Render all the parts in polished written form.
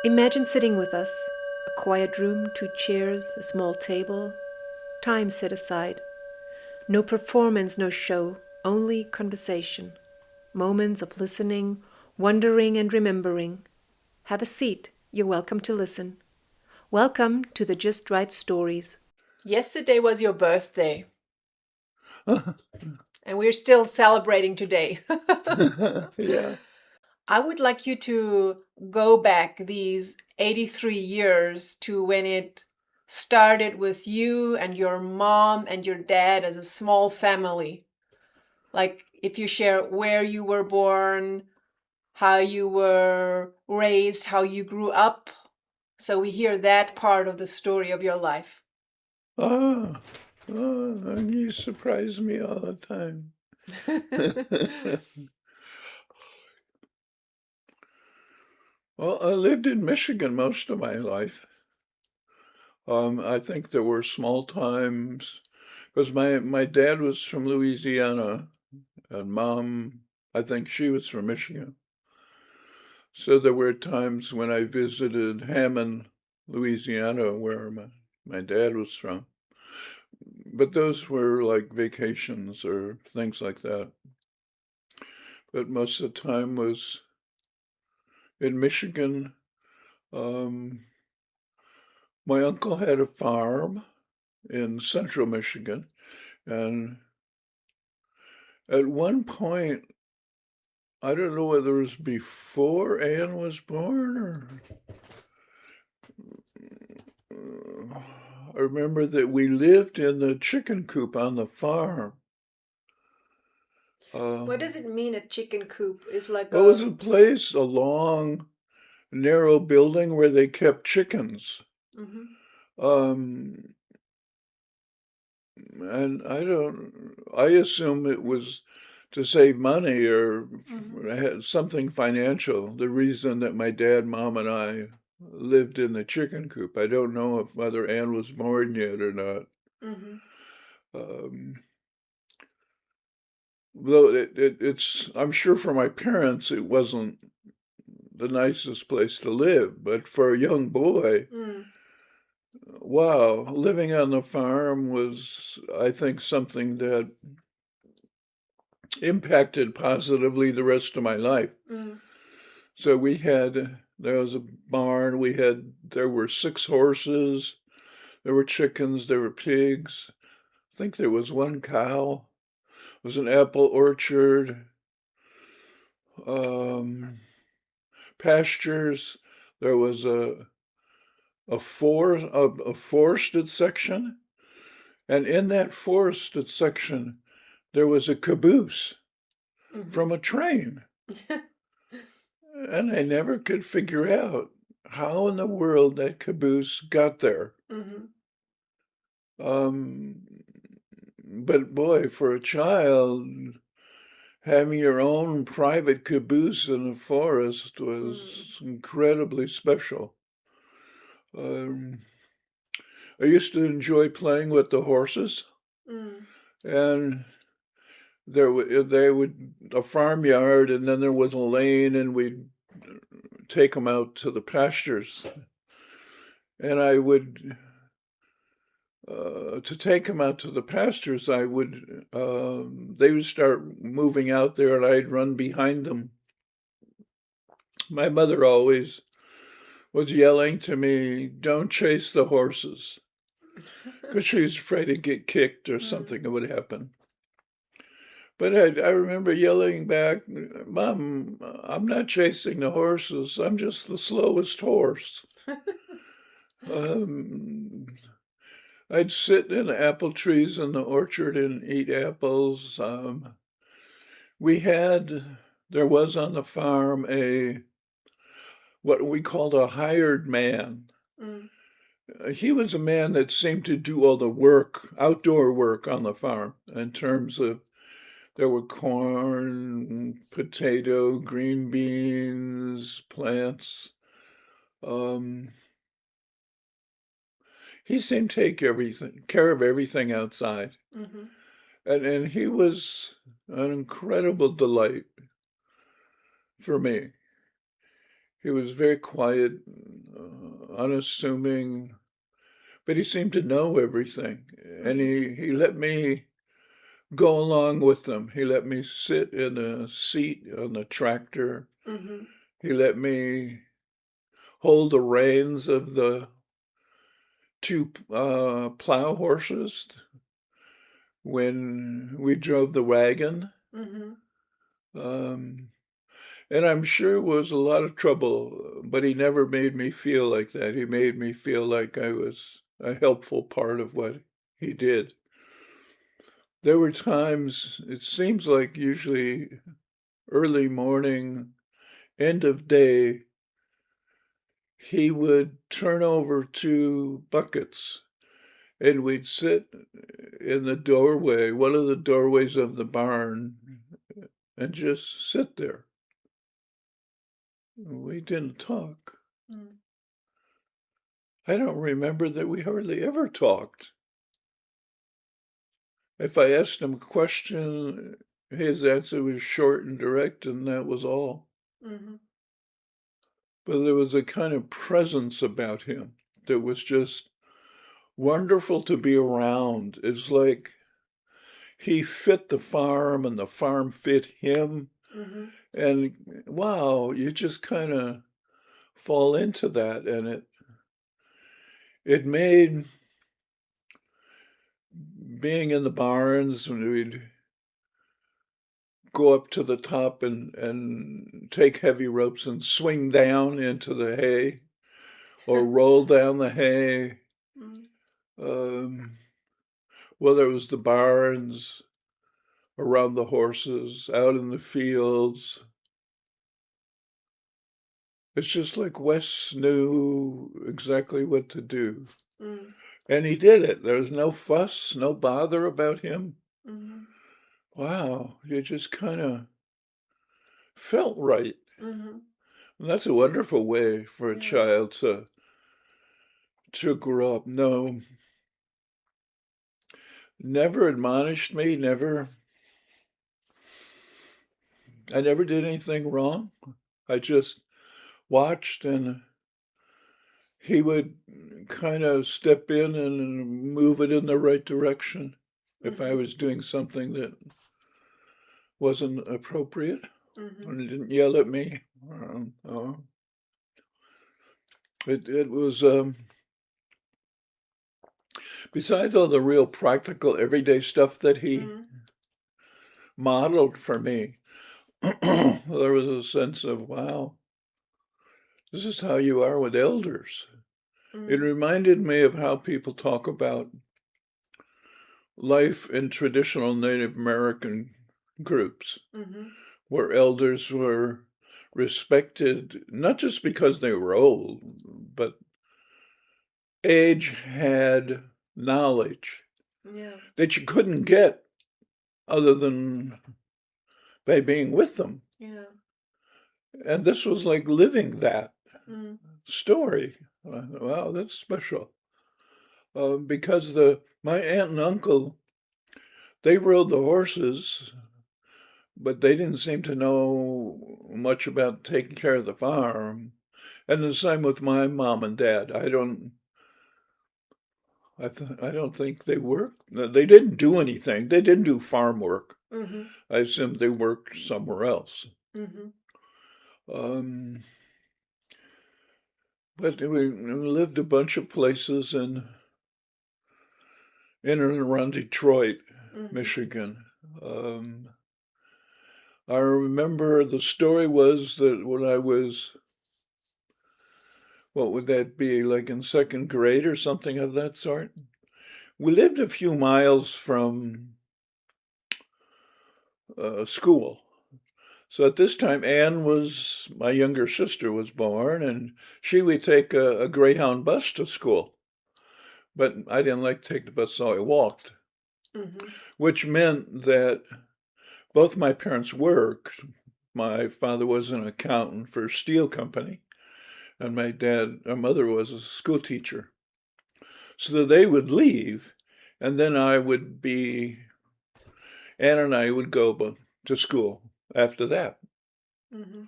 Imagine sitting with us, a quiet room, two chairs, a small table, time set aside. No performance, no show, only conversation. Moments of listening, wondering, and remembering. Have a seat. You're welcome to listen. Welcome to the Just Right Stories. Yesterday was your birthday, and we're still celebrating today. Yeah. I would like you to go back these 83 years to when it started with you and your mom and your dad as a small family. Like if you share where you were born, how you were raised, how you grew up. So we hear that part of the story of your life. Ah, you surprise me all the time. Well, I lived in Michigan most of my life. I think there were small times because my dad was from Louisiana and mom, I think she was from Michigan. So there were times when I visited Hammond, Louisiana, where my dad was from. But those were like vacations or things like that. But most of the time was in Michigan. Um, my uncle had a farm in central Michigan, and at one point, I don't know whether it was before Anne was born or I remember that we lived in the chicken coop on the farm. Uh, What does it mean a chicken coop? Is like well, it was a a place, a long, narrow building where they kept chickens. Mhm. Um, and I assume it was to save money or Mhm. had something financial, the reason that my dad, mom, and I lived in the chicken coop. I don't know if Mother Ann was born yet or not. Mhm. Um, though it's, I'm sure for my parents, it wasn't the nicest place to live, but for a young boy, Mm. wow, living on the farm was, I think, something that impacted positively the rest of my life. Mm. So there was a barn, there were 6 horses, there were chickens, there were pigs. I think there was one cow. There was an apple orchard, um, pastures. There was a forested section, and in that forested section, there was a caboose Mhm. from a train. And I never could figure out how in the world that caboose got there. Mhm. Um, but boy, for a child, having your own private caboose in the forest Mm. was incredibly special. Um, I used to enjoy playing with the horses, Mm. and they would a farmyard, and then there was a lane, and we'd take them out to the pastures, and I would to take them out to the pastures, they would start moving out there and I'd run behind them. My mother always was yelling to me, don't chase the horses, because she was afraid to get kicked or Mm. something that would happen. But I remember yelling back, Mom, I'm not chasing the horses. I'm just the slowest horse. Um, I'd sit in apple trees in the orchard and eat apples. We had, there was on the farm what we called a hired man. Mm. He was a man that seemed to do all the work, outdoor work on the farm in terms of there were corn, potato, green beans, plants. Um, he seemed to take care of everything outside. Mhm. And he was an incredible delight for me. He was very quiet, unassuming, but he seemed to know everything. And Mm-hmm. he let me go along with them. He let me sit in a seat on the tractor. Mm-hmm. He let me hold the reins of the two plow horses when we drove the wagon. Mm-hmm. Um, and I'm sure it was a lot of trouble, but he never made me feel like that. He made me feel like I was a helpful part of what he did. There were times, it seems like usually early morning, end of day, he would turn over two buckets and we'd sit in the doorway, one of the doorways of the barn, and just sit there. We didn't talk. Mm. I don't remember that we hardly ever talked. If I asked him a question, his answer was short and direct, and that was all. Mm-hmm. But there was a kind of presence about him that was just wonderful to be around. It's like he fit the farm and the farm fit him. Mm-hmm. And wow, you just kind of fall into that. And it made being in the barns when we'd go up to the top and take heavy ropes and swing down into the hay or roll down the hay. Mm. Um, whether it was the barns, around the horses, out in the fields. It's just like Wes knew exactly what to do. Mm. And he did it. There was no fuss, no bother about him. Mm-hmm. Wow, you just kind of felt right. Mm-hmm. And that's a wonderful way for a Yeah. child to grow up. No, never admonished me, I never did anything wrong. I just watched and he would kind of step in and move it in the right direction if I Mm-hmm. was doing something that wasn't appropriate. Mm-hmm. And he didn't yell at me. It was, besides all the real practical everyday stuff that he Mm-hmm. modeled for me, there was a sense of, wow, this is how you are with elders. It Mm-hmm. reminded me of how people talk about life in traditional Native American groups, Mm-hmm. where elders were respected not just because they were old, but age had knowledge Yeah. that you couldn't get other than by being with them. Yeah. And this was like living that Mm. story. Wow, that's special. Because my aunt and uncle, they rode the horses, but they didn't seem to know much about taking care of the farm. And the same with my mom and dad. I don't think they worked. No, they didn't do anything. They didn't do farm work. Mm-hmm. I assumed they worked somewhere else. Mm-hmm. Um, but we lived a bunch of places in and around Detroit, Mm-hmm. Michigan. Um, I remember the story was that when I was, what would that be, like in second grade or something of that sort? We lived a few miles from school. So at this time, my younger sister was born, and she would take a Greyhound bus to school. But I didn't like to take the bus, so I walked, Mm-hmm. which meant that both my parents worked. My father was an accountant for a steel company, and our mother was a school teacher. So that they would leave, and then Ann and I would go to school after that. Mm-hmm.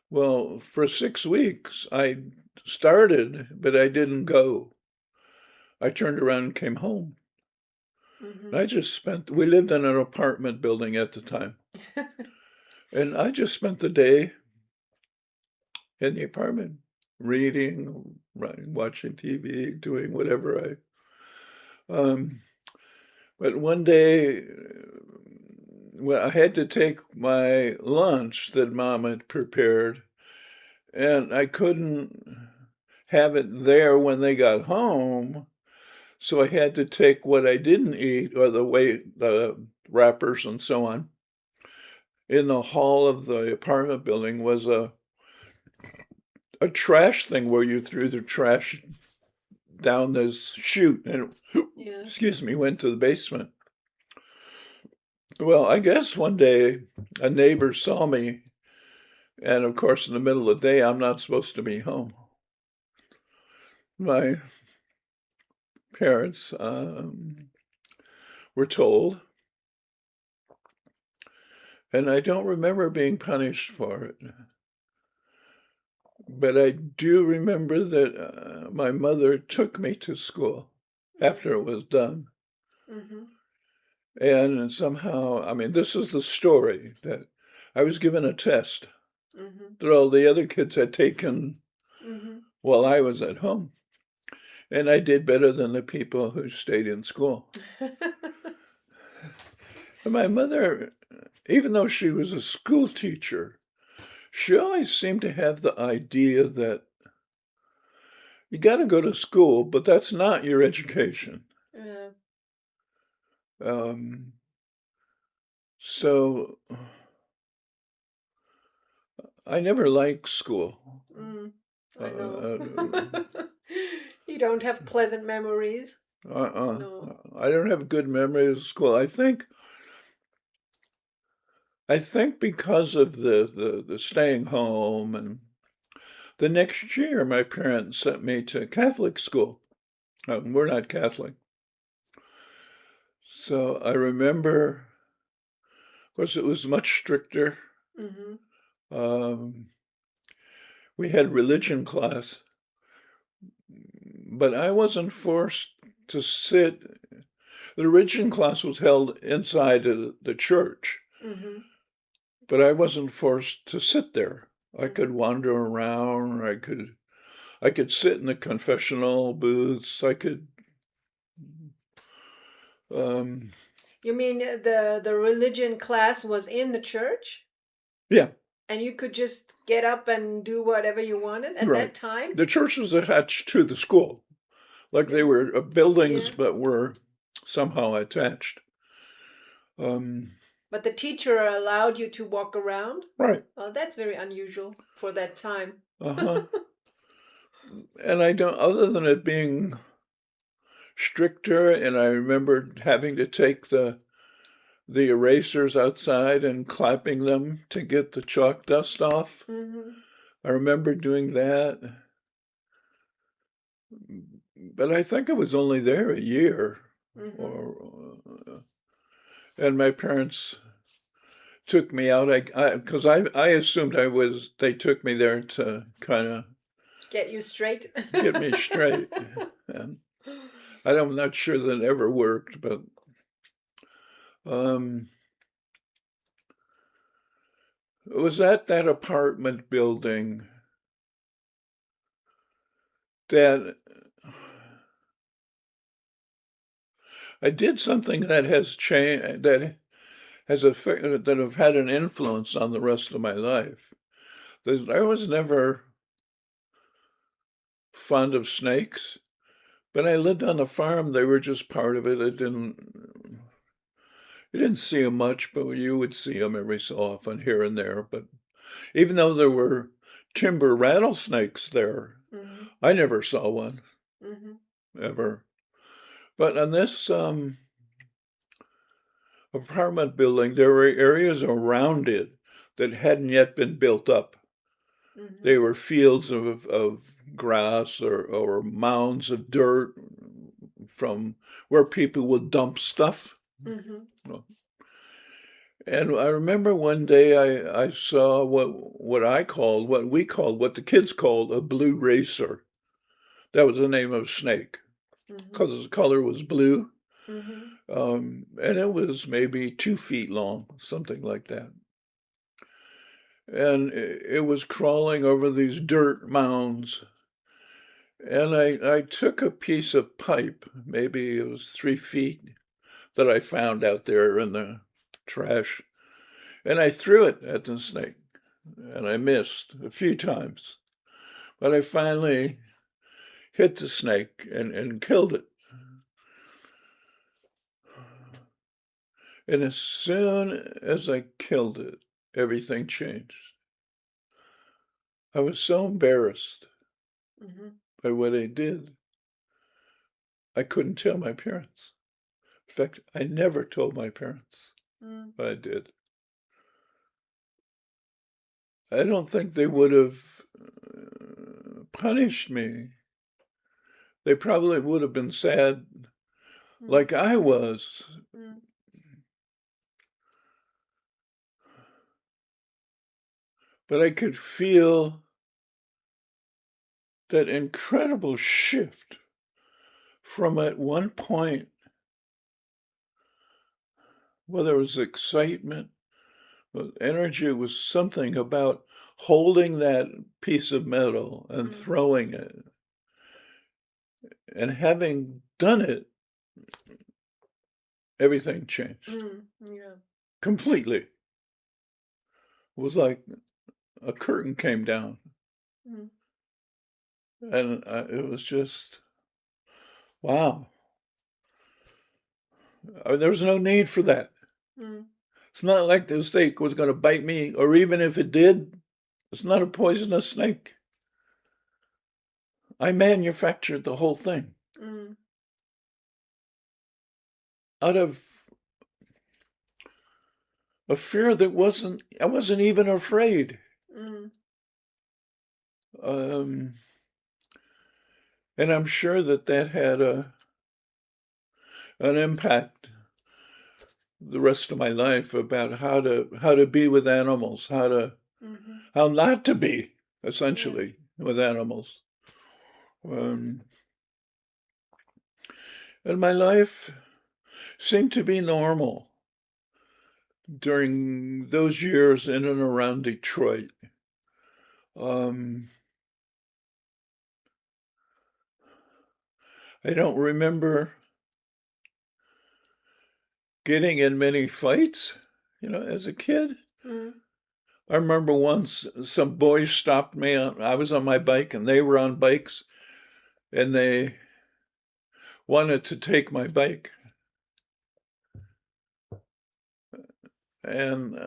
Well, for 6 weeks, I started, but I didn't go. I turned around and came home. Mm-hmm. I just spent, we lived in an apartment building at the time, and I just spent the day in the apartment, reading, watching TV, doing whatever um, but one day, well, I had to take my lunch that Mom had prepared, and I couldn't have it there when they got home. So I had to take what I didn't eat, or the wrappers and so on. In the hall of the apartment building was a trash thing where you threw the trash down this chute and, Yeah. excuse me, went to the basement. Well, I guess one day a neighbor saw me, and of course, in the middle of the day, I'm not supposed to be home. My parents were told, and I don't remember being punished for it. But I do remember that my mother took me to school after it was done. Mm-hmm. And somehow, I mean, this is the story that I was given a test Mm-hmm. that all the other kids had taken Mm-hmm. while I was at home. And I did better than the people who stayed in school. And my mother, even though she was a school teacher, she always seemed to have the idea that you got to go to school, but that's not your education. Yeah. Um, so I never liked school. Mm, I know. Uh, You don't have pleasant memories. uh, No. I don't have good memories of school. I think because of the staying home, and the next year my parents sent me to Catholic school. We're not Catholic. So I remember, of course, it was much stricter. Mm-hmm. Um, we had religion class, but I wasn't forced to sit. The religion class was held inside the church, Mm-hmm. but I wasn't forced to sit there. I could Mm-hmm. wander around. I could sit in the confessional booths. I could um, You mean the religion class was in the church yeah, and you could just get up and do whatever you wanted at right. that time? The church was attached to the school, like they Yeah. were buildings, Yeah. but were somehow attached. Um, But the teacher allowed you to walk around? right. Oh, that's very unusual for that time. Uh-huh. And I don't, other than it being stricter, and I remember having to take the erasers outside and clapping them to get the chalk dust off. Mm-hmm. I remember doing that, but I think I was only there a year, Mm-hmm. or and my parents took me out. Because I assumed they took me there to kind of Get you straight. get me straight. And I'm not sure that ever worked, but um, it was at that apartment building that I did something that has changed, that have had an influence on the rest of my life. I was never fond of snakes, but I lived on a farm. They were just part of it. You didn't see them much, but you would see them every so often here and there. But even though there were timber rattlesnakes there, Mm-hmm. I never saw one Mm-hmm. ever. But on this apartment building, there were areas around it that hadn't yet been built up. Mm-hmm. They were fields of grass, or mounds of dirt from where people would dump stuff. Mm-hmm. And I remember one day I saw what we called, what the kids called a blue racer. That was the name of a snake Mm-hmm. because the color was blue. Mm-hmm. And it was maybe 2 feet long, something like that. And it was crawling over these dirt mounds. And I took a piece of pipe, maybe it was 3 feet, that I found out there in the trash, and I threw it at the snake. And I missed a few times. But I finally hit the snake and killed it. And as soon as I killed it, everything changed. I was so embarrassed Mm-hmm. by what I did, I couldn't tell my parents. In fact, I never told my parents Mm. what I did. I don't think they would have punished me. They probably would have been sad Mm. like I was, Mm. but I could feel that incredible shift from at one point where there was excitement, energy was something about holding that piece of metal and Mm. throwing it. And having done it, everything changed Mm. Yeah. completely. It was like a curtain came down, Mm. and it was just, wow. There was no need for that. Mm. It's not like the snake was going to bite me, or even if it did, it's not a poisonous snake. I manufactured the whole thing Mm. out of a fear that I wasn't even afraid. Mm. Um, and I'm sure that had an impact the rest of my life about how to be with animals, Mm-hmm. how not to be Yeah. essentially with animals. Um, and my life seemed to be normal during those years in and around Detroit. Um, I don't remember getting in many fights, as a kid. Mm. I remember once some boys stopped me. I was on my bike and they were on bikes, and they wanted to take my bike. And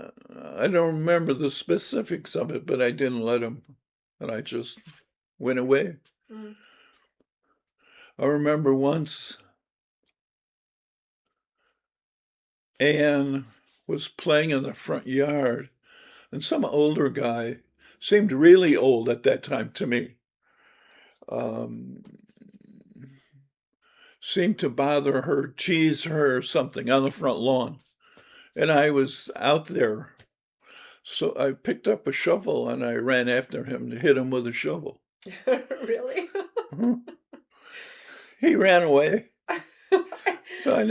I don't remember the specifics of it, but I didn't let them. And I just went away. Mm. I remember once Anne was playing in the front yard, and some older guy, seemed really old at that time to me, um, seemed to bother her, tease her, or something on the front lawn. And I was out there. So I picked up a shovel and I ran after him to hit him with a shovel. Really? Mhm. He ran away. So I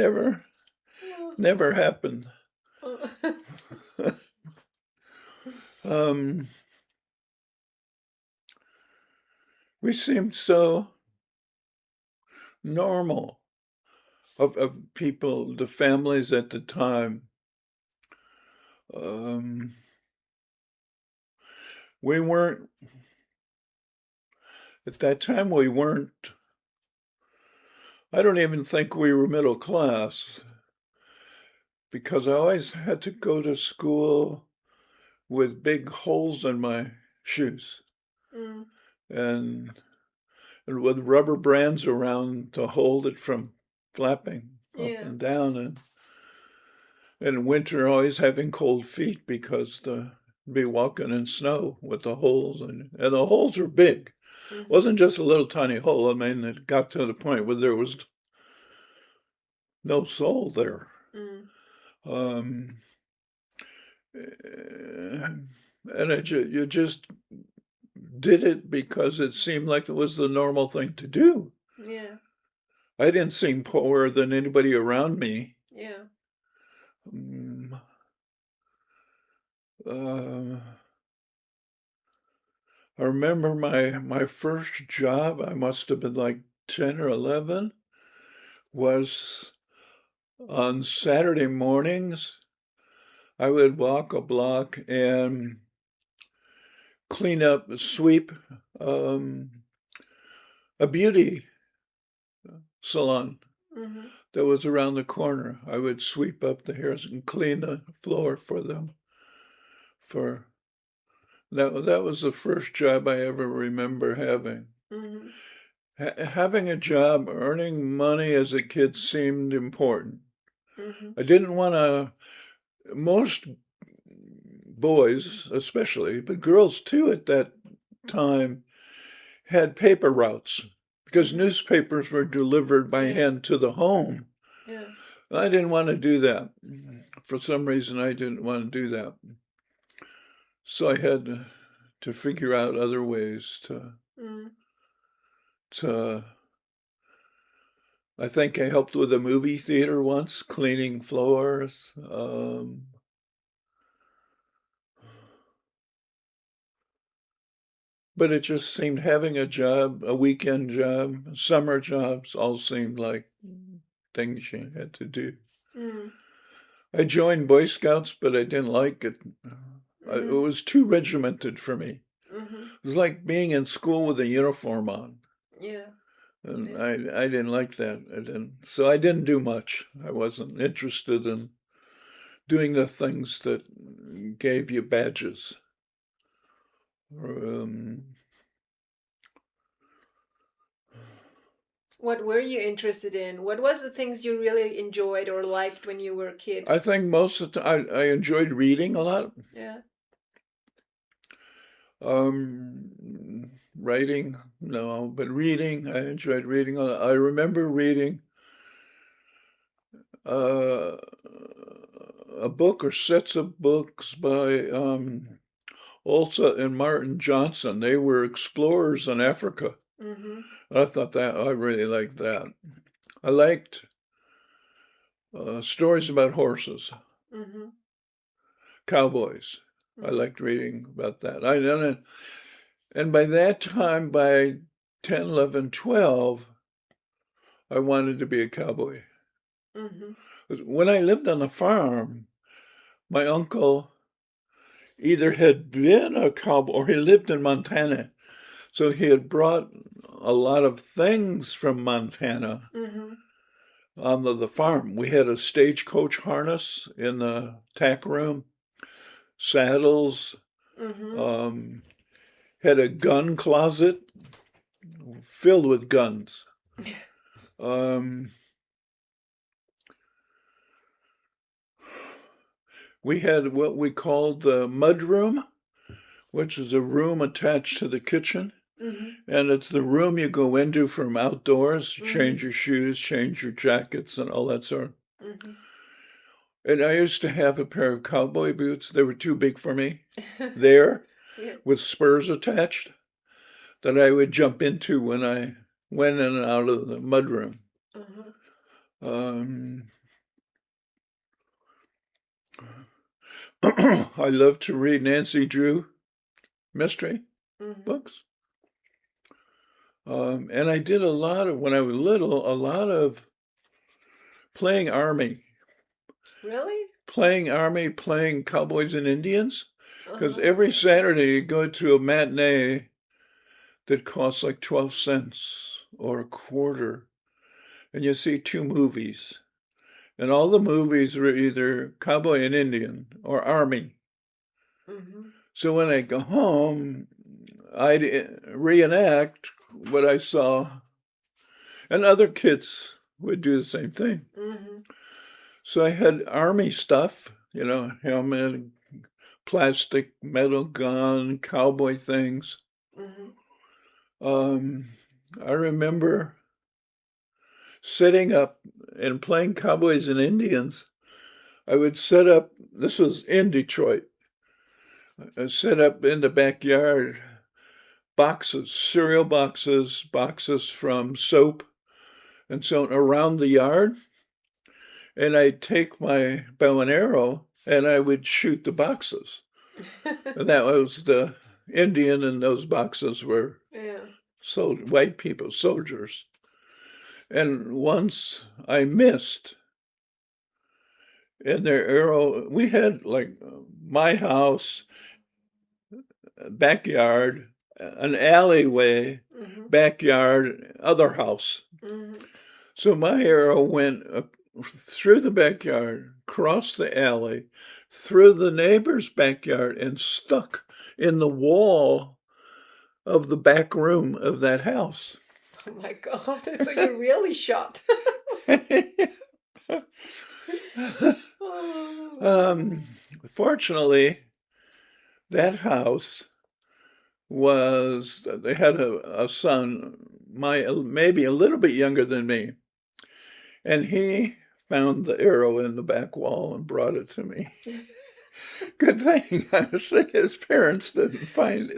never happened. um, we seemed so normal of people, the families at the time. Um, we weren't, at that time, we weren't, I don't even think we were middle class because I always had to go to school with big holes in my shoes Mm. and, and with rubber bands around to hold it from flapping up Yeah. and down. And in winter, always having cold feet because the be walking in snow with the holes, and the holes were big. It Mm-hmm. wasn't just a little tiny hole. I mean, it got to the point where there was no soul there. Mm. Um, And you just did it because it seemed like it was the normal thing to do. Yeah. I didn't seem poorer than anybody around me. Yeah. Mm, uh, I remember my first job, I must have been like 10 or 11, was on Saturday mornings. I would walk a block and clean up, sweep um, a beauty salon Mm-hmm. that was around the corner. I would sweep up the hairs and clean the floor for them. For that was the first job I ever remember having. Mm-hmm. Having a job, earning money as a kid seemed important. Mm-hmm. I didn't want to, most boys especially, but girls too at that time, had paper routes because Mm-hmm. newspapers were delivered by Yeah. hand to the home. Yeah. I didn't want to do that. For some reason, I didn't want to do that. So I had to figure out other ways Mm. to I think I helped with a movie theater once, cleaning floors. But it just seemed having a job, a weekend job, summer jobs, all seemed like things you had to do. Mm. I joined Boy Scouts, but I didn't like it. It Mm-hmm. was too regimented for me. Mm-hmm. It was like being in school with a uniform on. Yeah. And Yeah. I didn't like that. So I didn't do much. I wasn't interested in doing the things that gave you badges. Um, What were you interested in? What was the things you really enjoyed or liked when you were a kid? I think most of the time I enjoyed reading a lot. Yeah. Writing, no, but reading, I enjoyed reading a lot. I remember reading uh, a book or sets of books by Olsa and Martin Johnson. They were explorers in Africa. Mm-hmm. I thought that I really liked that. I liked stories about horses, Mm-hmm. cowboys. I Mm-hmm. liked reading about that. And by that time, by 10, 11, 12, I wanted to be a cowboy. Mm-hmm. When I lived on the farm, my uncle either had been a cowboy or he lived in Montana. So he had brought a lot of things from Montana Mm-hmm. on the farm. We had a stagecoach harness in the tack room, saddles, Mm-hmm. um, had a gun closet filled with guns. Um, we had what we called the mud room, which is a room attached to the kitchen. Mm-hmm. And it's the room you go into from outdoors, Mm-hmm. change your shoes, change your jackets, and all that sort. Mm-hmm. And I used to have a pair of cowboy boots. They were too big for me there Yeah. with spurs attached that I would jump into when I went in and out of the mudroom. Uh-huh. Um, I love to read Nancy Drew mystery Mm-hmm. books. And I did when I was little, a lot of playing army, Really? playing cowboys and Indians. Because Uh-huh. every Saturday you go to a matinee that costs like 12 cents or a quarter, and you see two movies. And all the movies were either cowboy and Indian or army. Mm-hmm. So when I go home, I'd reenact what I saw, and other kids would do the same thing. Mm-hmm. So I had army stuff, helmet, plastic metal gun, cowboy things. Mm-hmm. Um, I remember sitting up and playing cowboys and Indians. I would set up, this was in Detroit, I set up in the backyard boxes, cereal boxes, boxes from soap, and so on around the yard. And I'd take my bow and arrow and I would shoot the boxes. And that was the Indian, and those boxes were Yeah. white people, soldiers. And once I missed, and their arrow, we had like my house, backyard, an alleyway, Mm-hmm. backyard, other house. Mm-hmm. So my arrow went through the backyard, crossed the alley, through the neighbor's backyard, and stuck in the wall of the back room of that house. Oh my God. So you really shot. Oh. Fortunately, that house was, they had a son, maybe a little bit younger than me, and he found the arrow in the back wall and brought it to me. Good thing. I think his parents didn't find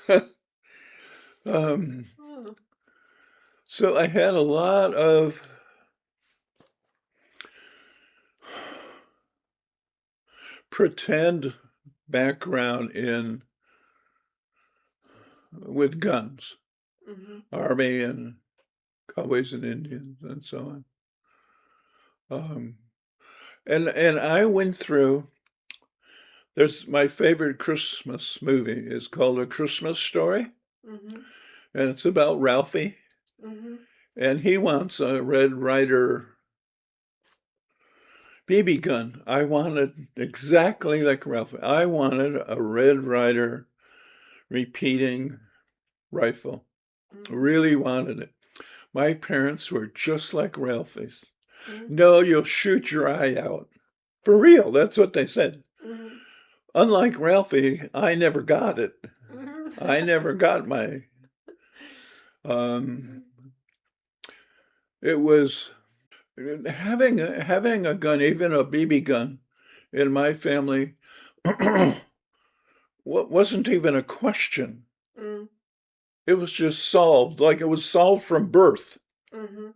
it. um, Oh. so I had a lot of pretend background in with guns, Mm-hmm. Army and Cowboys and Indians and so on. And I went through. There's my favorite Christmas movie is called A Christmas Story, Mm-hmm. and it's about Ralphie, Mm-hmm. and he wants a Red Ryder BB gun. I wanted exactly like Ralphie. I wanted a Red Ryder repeating rifle. Mm-hmm. Really wanted it. My parents were just like Ralphie's. Mm-hmm. No, you'll shoot your eye out. For real, that's what they said. Mm-hmm. Unlike Ralphie, I never got it. I never got my. Um, it was having a gun, even a BB gun, in my family, wasn't even a question. Mm-hmm. It was just solved, like it was solved from birth. Mm-hmm.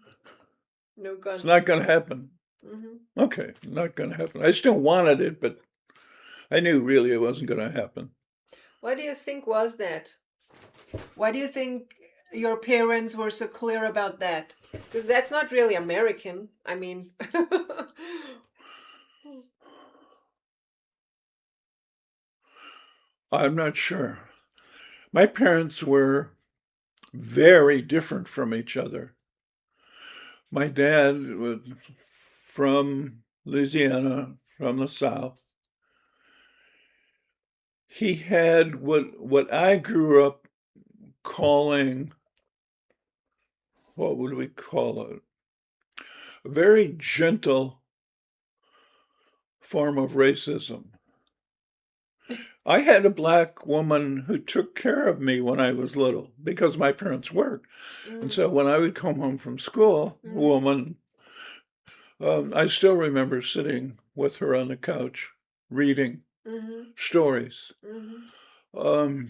No It's not guns. going to happen. Mm-hmm. Okay, not going to happen. I still wanted it, but I knew really it wasn't going to happen. Why do you think was that? Why do you think your parents were so clear about that? Because that's not really American. I mean, I'm not sure. My parents were very different from each other. My dad was from Louisiana, from the South. He had what I grew up calling, what would we call it? A very gentle form of racism. I had a black woman who took care of me when I was little because my parents worked. And so when I would come home from school, a woman, I still remember sitting with her on the couch reading mm-hmm. stories. Mm-hmm.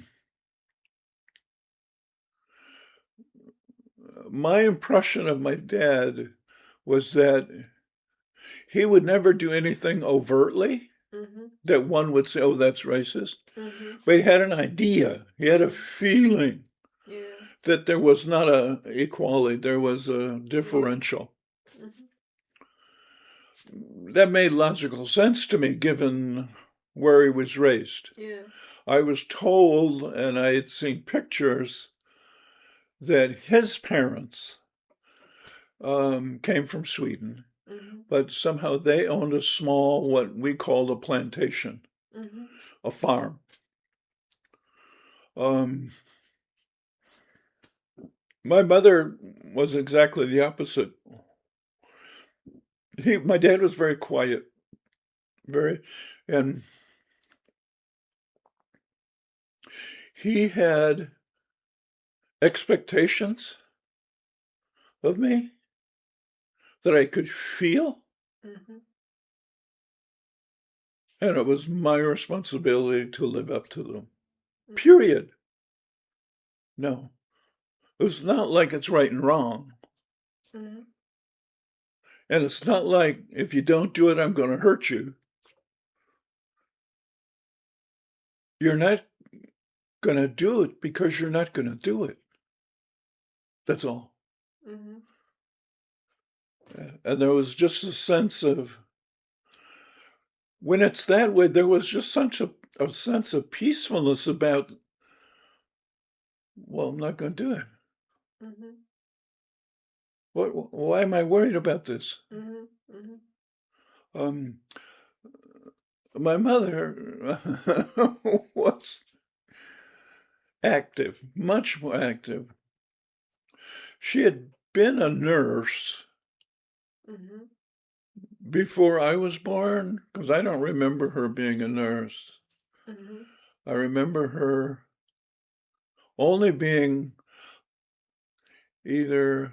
My impression of my dad was that he would never do anything overtly Mm-hmm. that one would say, oh, that's racist. Mm-hmm. But he had an idea, he had a feeling Yeah. that there was not a equality, there was a differential. Yeah. Mm-hmm. That made logical sense to me given where he was raised. Yeah. I was told, and I had seen pictures, that his parents came from Sweden, Mm-hmm. but somehow they owned a small, what we called a plantation, Mm-hmm. a farm. My mother was exactly the opposite. My dad was very quiet, very, and he had expectations of me that I could feel, Mm-hmm. and it was my responsibility to live up to them. Mhm. Period. No, it's not like it's right and wrong. Mhm. And it's not like if you don't do it, I'm going to hurt you. You're not going to do it because you're not going to do it. That's all. Mhm. And there was just a sense of, when it's that way, there was just such a sense of peacefulness about, well, I'm not going to do it. Mhm. Why am I worried about this? Mhm. Mhm. Um, my mother was active, much more active. She had been a nurse Mhm. before I was born, because I don't remember her being a nurse. Mhm. I remember her only being either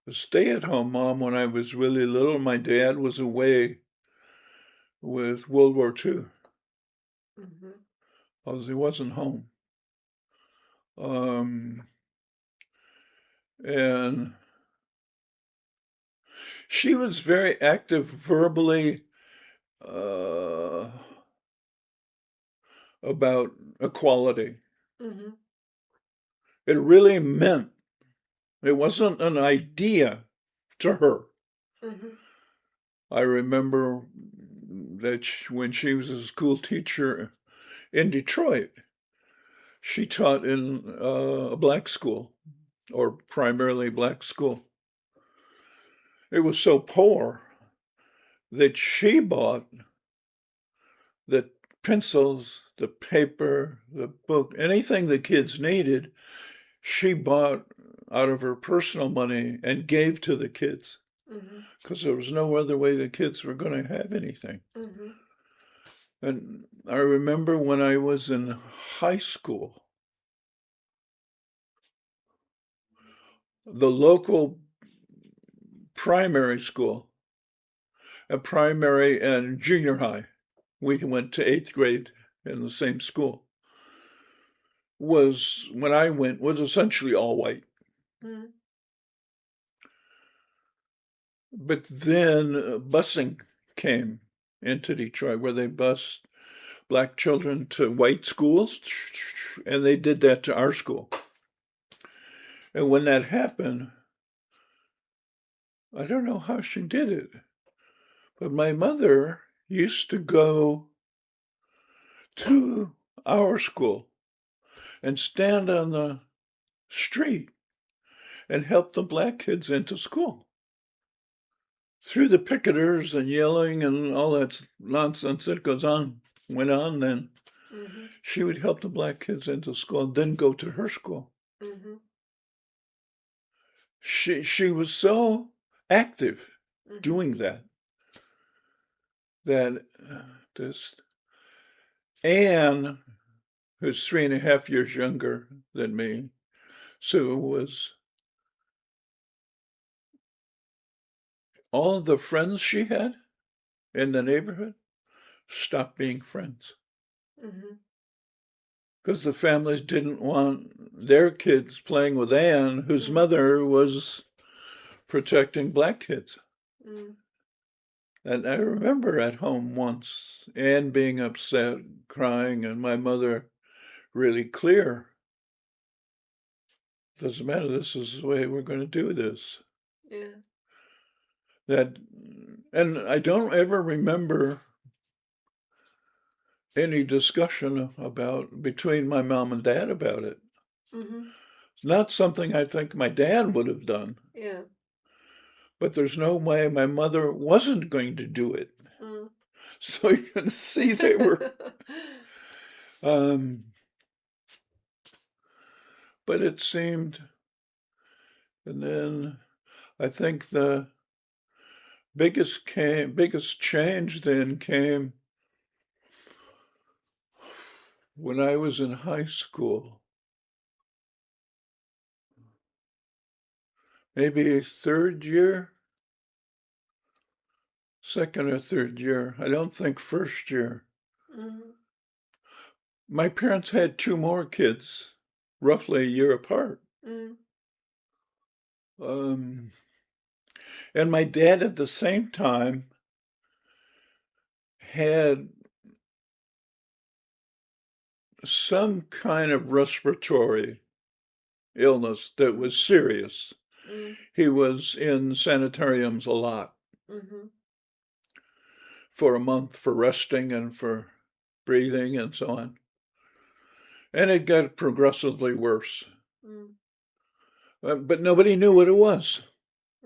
a stay-at-home mom when I was really little. My dad was away with World War II. Mhm. He wasn't home. And she was very active verbally uh, about equality. Mhm. It really meant, it wasn't an idea to her. Mhm. I remember that when she was a school teacher in Detroit, she taught in a black school, or primarily black school. It was so poor that she bought the pencils, the paper, the book, anything the kids needed, she bought out of her personal money and gave to the kids Mhm. because there was no other way the kids were going to have anything. Mhm. And I remember when I was in high school, the local primary school, a primary and junior high, we went to eighth grade in the same school, was, when I went, was essentially all white. Mhm. But then busing came into Detroit where they bused black children to white schools, and they did that to our school. And when that happened, I don't know how she did it, but my mother used to go to our school and stand on the street and help the black kids into school. Through the picketers and yelling and all that nonsense that went on then, Mhm. she would help the black kids into school and then go to her school. Mhm. She was so active Mhm. doing that that this Anne, who's 3.5 years younger than me, so it was all of the friends she had in the neighborhood stopped being friends Mhm. because the families didn't want their kids playing with Anne, whose Mhm. mother was protecting black kids. Mhm. And I remember at home once, Anne being upset, crying, and my mother really clear. Doesn't matter, this is the way we're going to do this. Yeah. That, and I don't ever remember any discussion about between my mom and dad about it. Mhm. It's not something I think my dad would have done, Yeah. but there's no way my mother wasn't going to do it. Mm. So you can see they were, um, but it seemed, and then I think the biggest change then came when I was in high school, maybe third year, second or third year. I don't think first year. Mm-hmm. My parents had two more kids, roughly a year apart. Mm. Um, and my dad at the same time had some kind of respiratory illness that was serious. Mm. He was in sanitariums a lot Mm-hmm. for a month for resting and for breathing and so on. And it got progressively worse. Mm. But nobody knew what it was.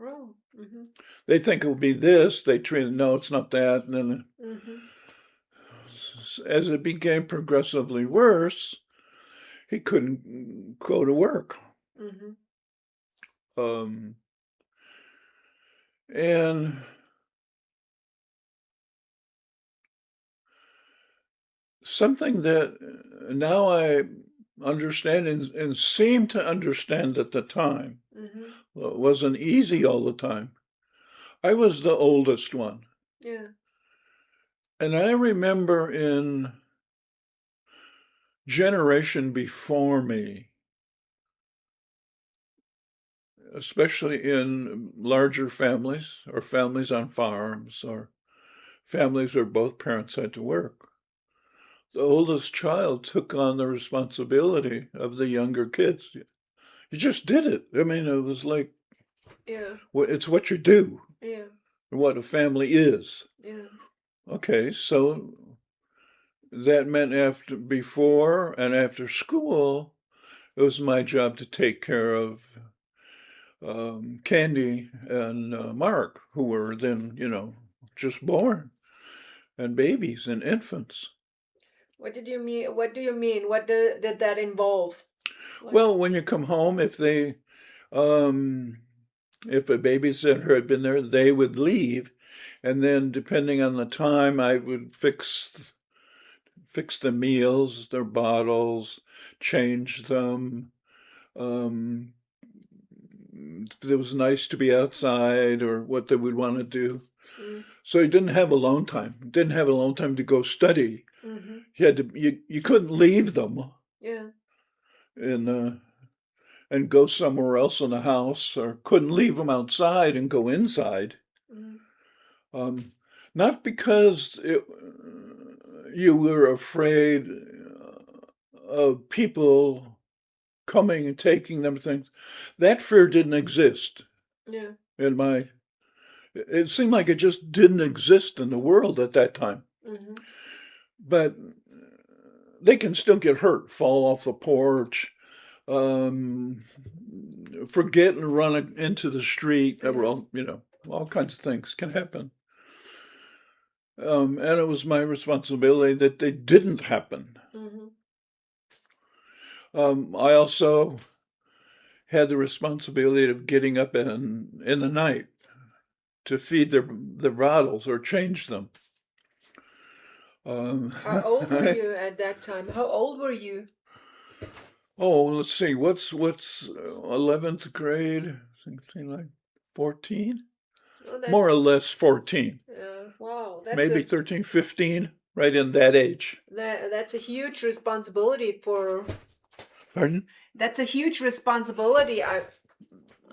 Oh. Mm-hmm. They think it would be this. They treat it, no, it's not that. And then Mm-hmm. as it became progressively worse, he couldn't go to work. Mm-hmm. Um, and something that now I understand and seem to understand at the time Mm-hmm. wasn't easy all the time. I was the oldest one. Yeah. And I remember in generation before me, especially in larger families or families on farms or families where both parents had to work, the oldest child took on the responsibility of the younger kids. You just did it. I mean, it was like, Yeah. it's what you do, Yeah. what a family is. Yeah. Okay, so that meant before and after school, it was my job to take care of Candy and Mark, who were then, just born and babies and infants. What did you mean? What do you mean? What did that involve? Like, Well, when you come home, um, if a babysitter had been there, they would leave, and then depending on the time, I would fix the meals, their bottles, change them. Um, if it was nice to be outside or what they would want to do. mm, So he didn't have alone time. Didn't have alone time to go study. mm-hmm. He had to. You couldn't leave them Yeah. and and go somewhere else in the house, or couldn't leave them outside and go inside. Mm, Um, Not because you were afraid of people coming and taking them things. That fear didn't exist yeah. in my. It seemed like it just didn't exist in the world at that time. Mm-hmm. But they can still get hurt, fall off the porch, um, forget and run into the street. Yeah. Well, all kinds of things can happen. And it was my responsibility that they didn't happen. Mm-hmm. I also had the responsibility of getting up in the night to feed their bottles or change them. How old were you at that time? How old were you? Oh, let's see. What's 11th grade? Something like 14? Oh, More or that's less 14. wow. That's Maybe a 13, 15, right in that age. that's a huge responsibility for. Pardon? That's a huge responsibility. I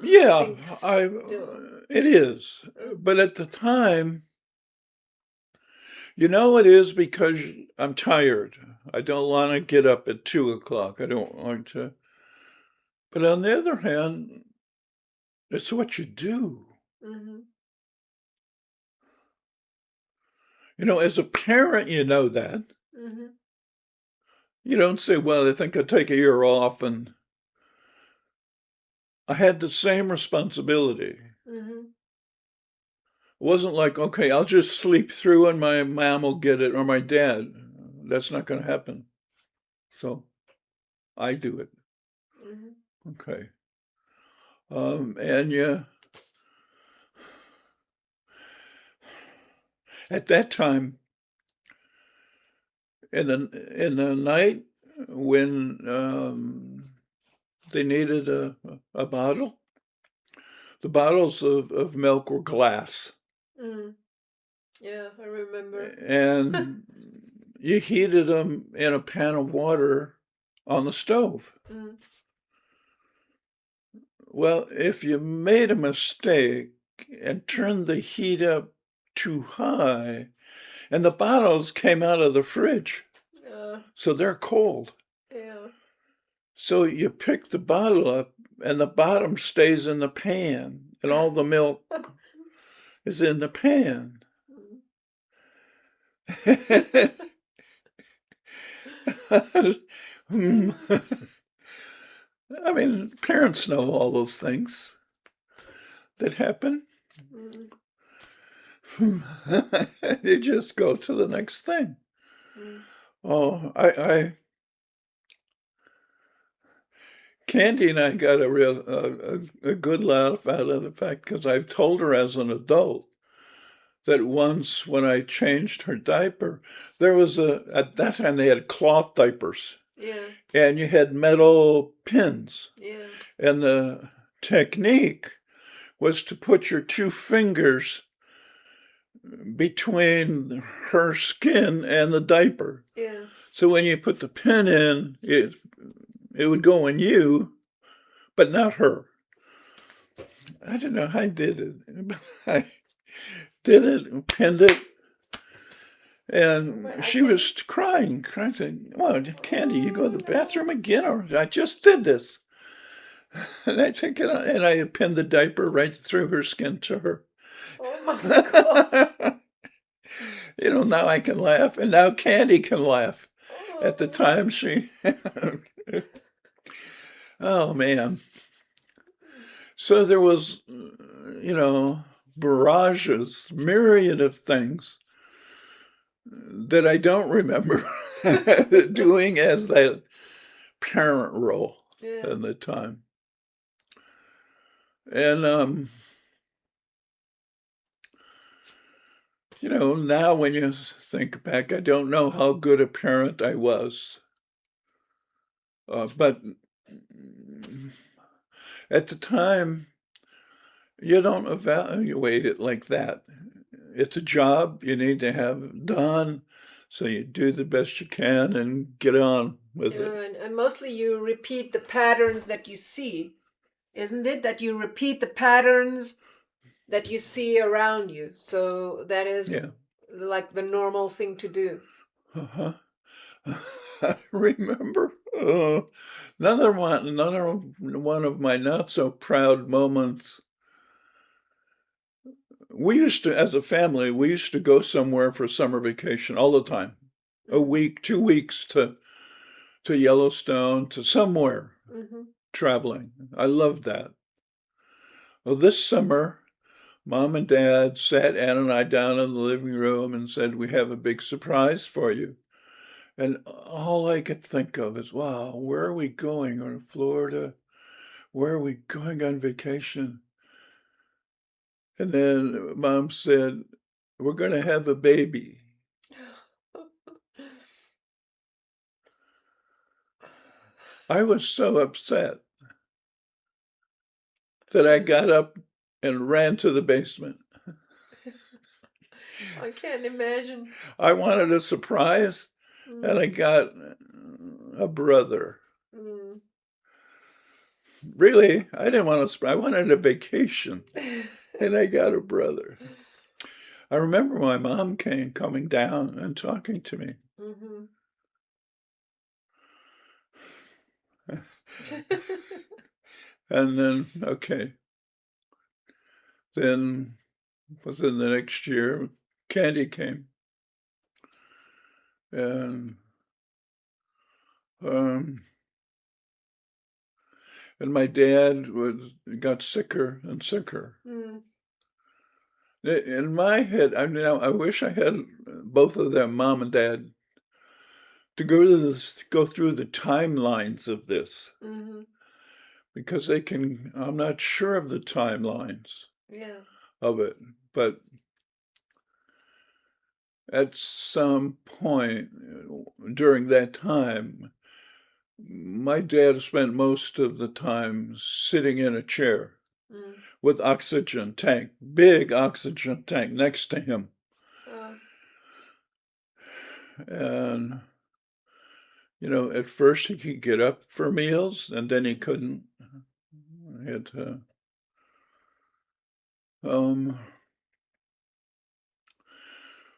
Yeah, think I do. it is. But at the time, it is because I'm tired. I don't want to get up at 2 o'clock. I don't want to. But on the other hand, it's what you do. Mm-hmm. As a parent, you know that. Mm-hmm. You don't say, well, I think I'll take a year off. And I had the same responsibility. Mm-hmm. It wasn't like, okay, I'll just sleep through and my mom will get it or my dad. That's not going to happen. So I do it. Mm-hmm. Okay. And yeah, at that time, in the night when they needed a bottle, the bottles of milk were glass. Mm. Yeah, I remember. and you heated them in a pan of water on the stove. Mm. Well, if you made a mistake and turned the heat up too high, and the bottles came out of the fridge, Uh, so they're cold. yeah. So you pick the bottle up, and the bottom stays in the pan, and all the milk is in the pan. Hmm. I mean, parents know all those things that happen. Mm. You just go to the next thing. Mm. Oh, Candy and I got a good laugh out of the fact because I've told her as an adult that once when I changed her diaper, there was at that time they had cloth diapers Yeah. and you had metal pins. Yeah. And the technique was to put your two fingers between her skin and the diaper. Yeah. So when you put the pin in, it would go in you, but not her. I don't know how I did it, but I did it and pinned it. And But I she can. was crying, saying, "Well, Candy, you go to the bathroom again, or I just did this." And I take it out, and I pinned the diaper right through her skin to her. Oh my God. Now I can laugh, and now Candy can laugh. At the Oh. time, oh man. So there was, barrages, myriad of things that I don't remember doing as that parent role Yeah. at the time. And, now when you think back, I don't know how good a parent I was. But at the time, you don't evaluate it like that. It's a job you need to have done, so you do the best you can and get on with it. And mostly you repeat the patterns that you see, isn't it? That you repeat the patterns that you see around you. So that is Yeah. like the normal thing to do. Uh-huh. I remember another one of my not so proud moments. We used to, as a family, we used to go somewhere for summer vacation all the time. A Mm-hmm. week, 2 weeks to Yellowstone, to somewhere Mm-hmm. traveling. I loved that. Well, this summer, Mom and Dad sat Ann and I down in the living room and said, "We have a big surprise for you." And all I could think of is, wow, where are we going? Or Florida? Where are we going on vacation? And then Mom said, "We're going to have a baby." I was so upset that I got up and ran to the basement. I can't imagine. I wanted a surprise, and Mm. I got a brother. Mm. Really, I didn't want a surprise. I wanted a vacation, and I got a brother. I remember my mom coming down and talking to me. Mm-hmm. And then, okay, then within the next year, Candy came. And um, and my dad got sicker and sicker. Mm. In my head, I wish I had both of them, mom and dad, to go through the timelines of this Mm-hmm. because they can. I'm not sure of the timelines Yeah. of it, but at some point during that time, my dad spent most of the time sitting in a chair Mm. with oxygen tank, big oxygen tank next to him. And, at first he could get up for meals, and then he couldn't. He had to, um,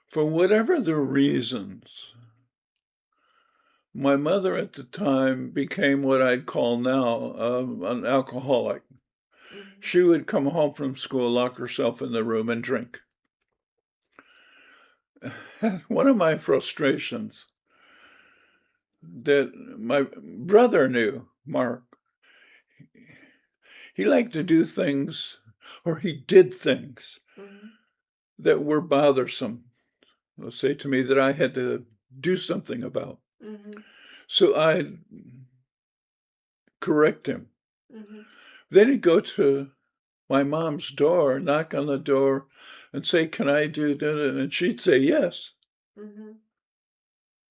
for whatever the reasons, my mother at the time became what I'd call now an alcoholic. Mhm. She would come home from school, lock herself in the room, and drink. One of my frustrations that my brother knew, Mark, he liked to do things, or he did things Mhm. that were bothersome, let's say to me, that I had to do something about. Mhm. So I'd correct him. Mhm. Then he'd go to my mom's door, knock on the door, and say, "Can I do that?" And she'd say yes, Mhm.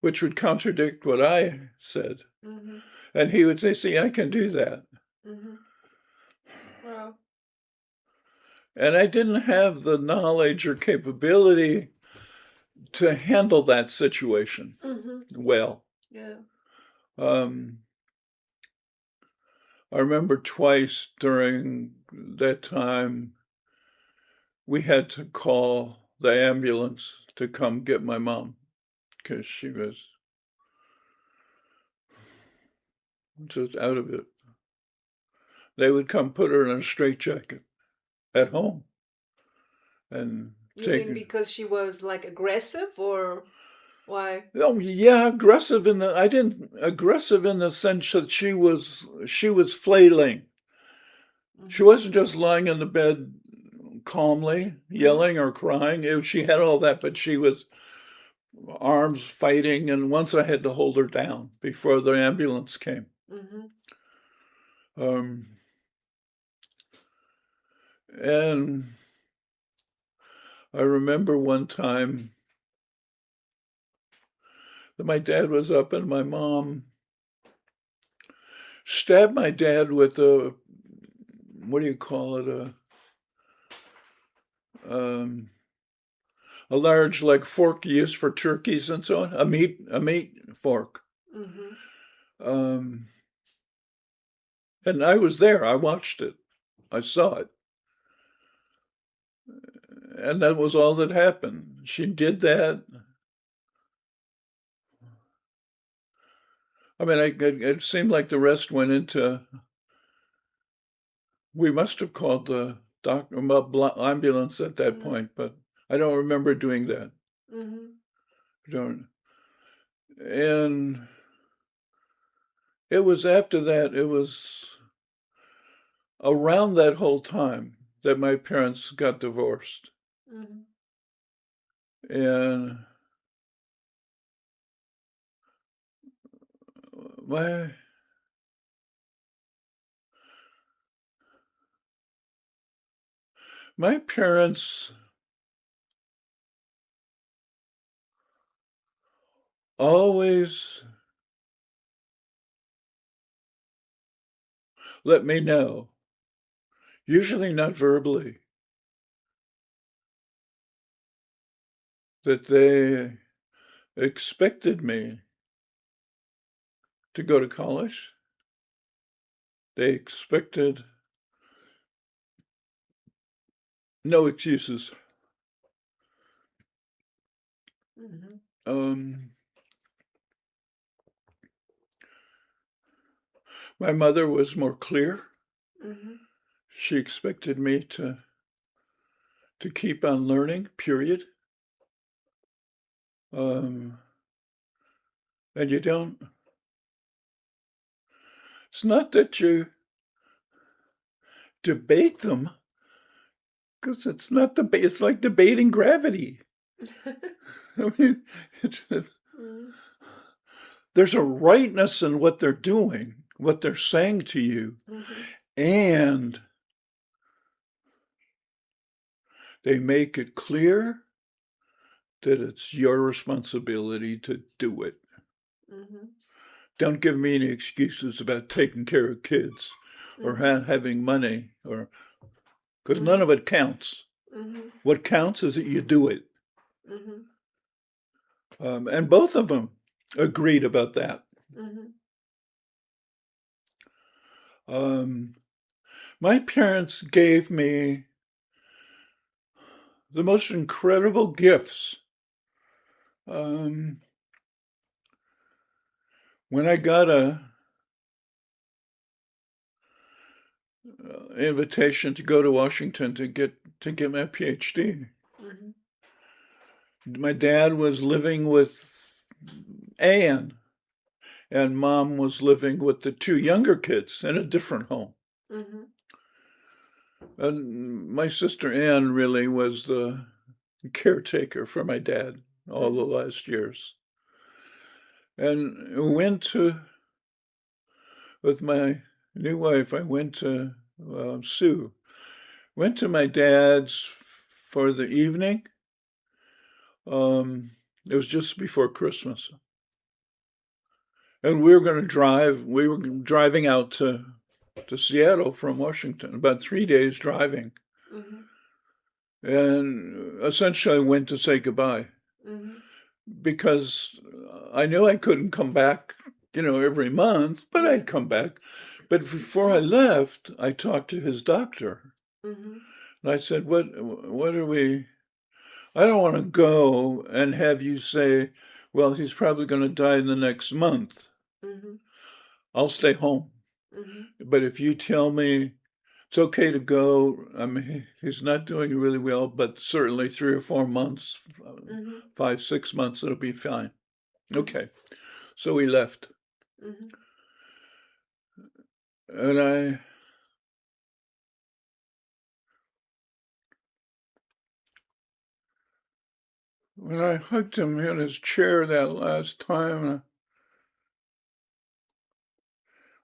which would contradict what I said. Mhm. And he would say, "See, I can do that." Mhm. Well. And I didn't have the knowledge or capability to handle that situation Mhm. well. Yeah. Um, I remember twice during that time we had to call the ambulance to come get my mom because she was just out of it. They would come put her in a straitjacket at home and You take mean her. because she was like aggressive or why? Oh yeah, aggressive in the I didn't aggressive in the sense that she was flailing. She Mhm. wasn't just lying in the bed calmly, Mhm. yelling or crying. She had all that, but she was arms fighting, and once I had to hold her down before the ambulance came. Mhm. Um, and I remember one time that my dad was up and my mom stabbed my dad with what do you call it, um, a large like fork used for turkeys and so on, a meat fork. Mhm. Um, and I was there. I watched it. I saw it. And that was all that happened. She did that. I mean, it seemed like the rest went into. We must have called the ambulance at that Mhm. point, but I don't remember doing that. Mhm. I don't. And it was after that. It was around that whole time that my parents got divorced, Mhm. and my my parents always let me know, usually not verbally, that they expected me to go to college. They expected no excuses. Mhm. Um, my mother was more clear. Mhm. She expected me to keep on learning, period. Um, and you don't. It's not that you debate them, because it's not debate. It's like debating gravity. I mean, it's, Mhm. there's a rightness in what they're doing, what they're saying to you, Mhm. and they make it clear that it's your responsibility to do it. Mhm. Don't give me any excuses about taking care of kids or Mhm. having money, or because none Mhm. of it counts. Mhm. What counts is that you do it. Mhm. And both of them agreed about that. Mhm. My parents gave me the most incredible gifts. Um, when I got a invitation to go to Washington to get my PhD, Mhm. my dad was living with Anne, and mom was living with the two younger kids in a different home. Mhm. And my sister Anne really was the caretaker for my dad all the Mhm. last years. And went to with my new wife. I went to Sue. Went to my dad's for the evening. It was just before Christmas, and we were going to drive. We were driving out to Seattle from Washington, about 3 days driving, Mhm. and essentially I went to say goodbye Mhm. because I knew I couldn't come back, every month, but Yeah. I'd come back. But before I left, I talked to his doctor, Mhm. and I said, "What are we? I don't want to go and have you say, well, he's probably going to die in the next month. Mhm. I'll stay home. Mhm. But if you tell me it's okay to go, I mean, he's not doing really well, but certainly 3 or 4 months, Mhm. 5, 6 months, it'll be fine." Mhm. Okay. So we left. Mhm. And when I hugged him in his chair that last time,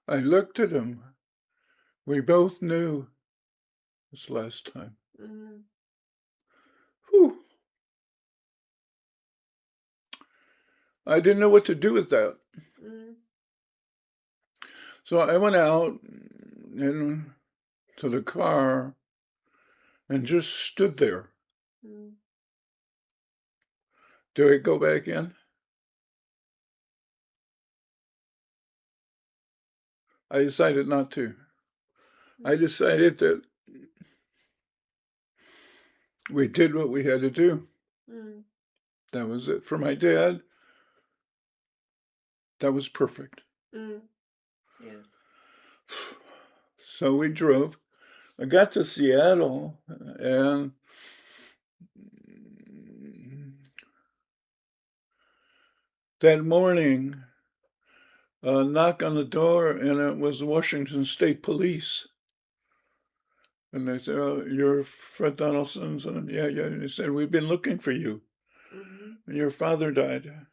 I looked at him. We both knew this last time. Mhm. Whew. I didn't know what to do with that. Mhm. So I went out into the car and just stood there. Mhm. Do I go back in? I decided not to. I Mhm. decided that we did what we had to do. Mhm. That was it. For my dad, that was perfect. Mhm. Yeah. So we drove. I got to Seattle, and that morning, a knock on the door, and it was the Washington State Police. And they said, "Oh, you're Fred Donaldson's?" And yeah, yeah. And they said, "We've been looking for you. Mhm. Your father died."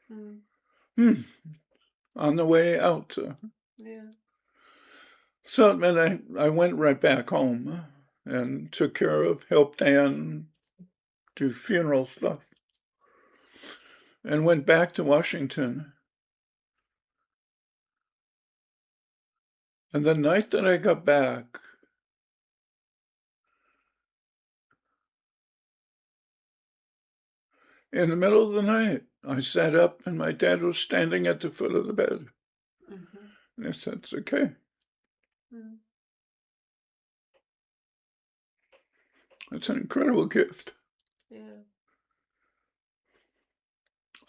Mhm. Hmm. On the way out. Yeah. So then I went right back home and took care of, helped Ann do funeral stuff, and went back to Washington. And the night that I got back, in the middle of the night, I sat up and my dad was standing at the foot of the bed. Mhm. And I said, "It's okay. Mhm. It's an incredible gift." Yeah.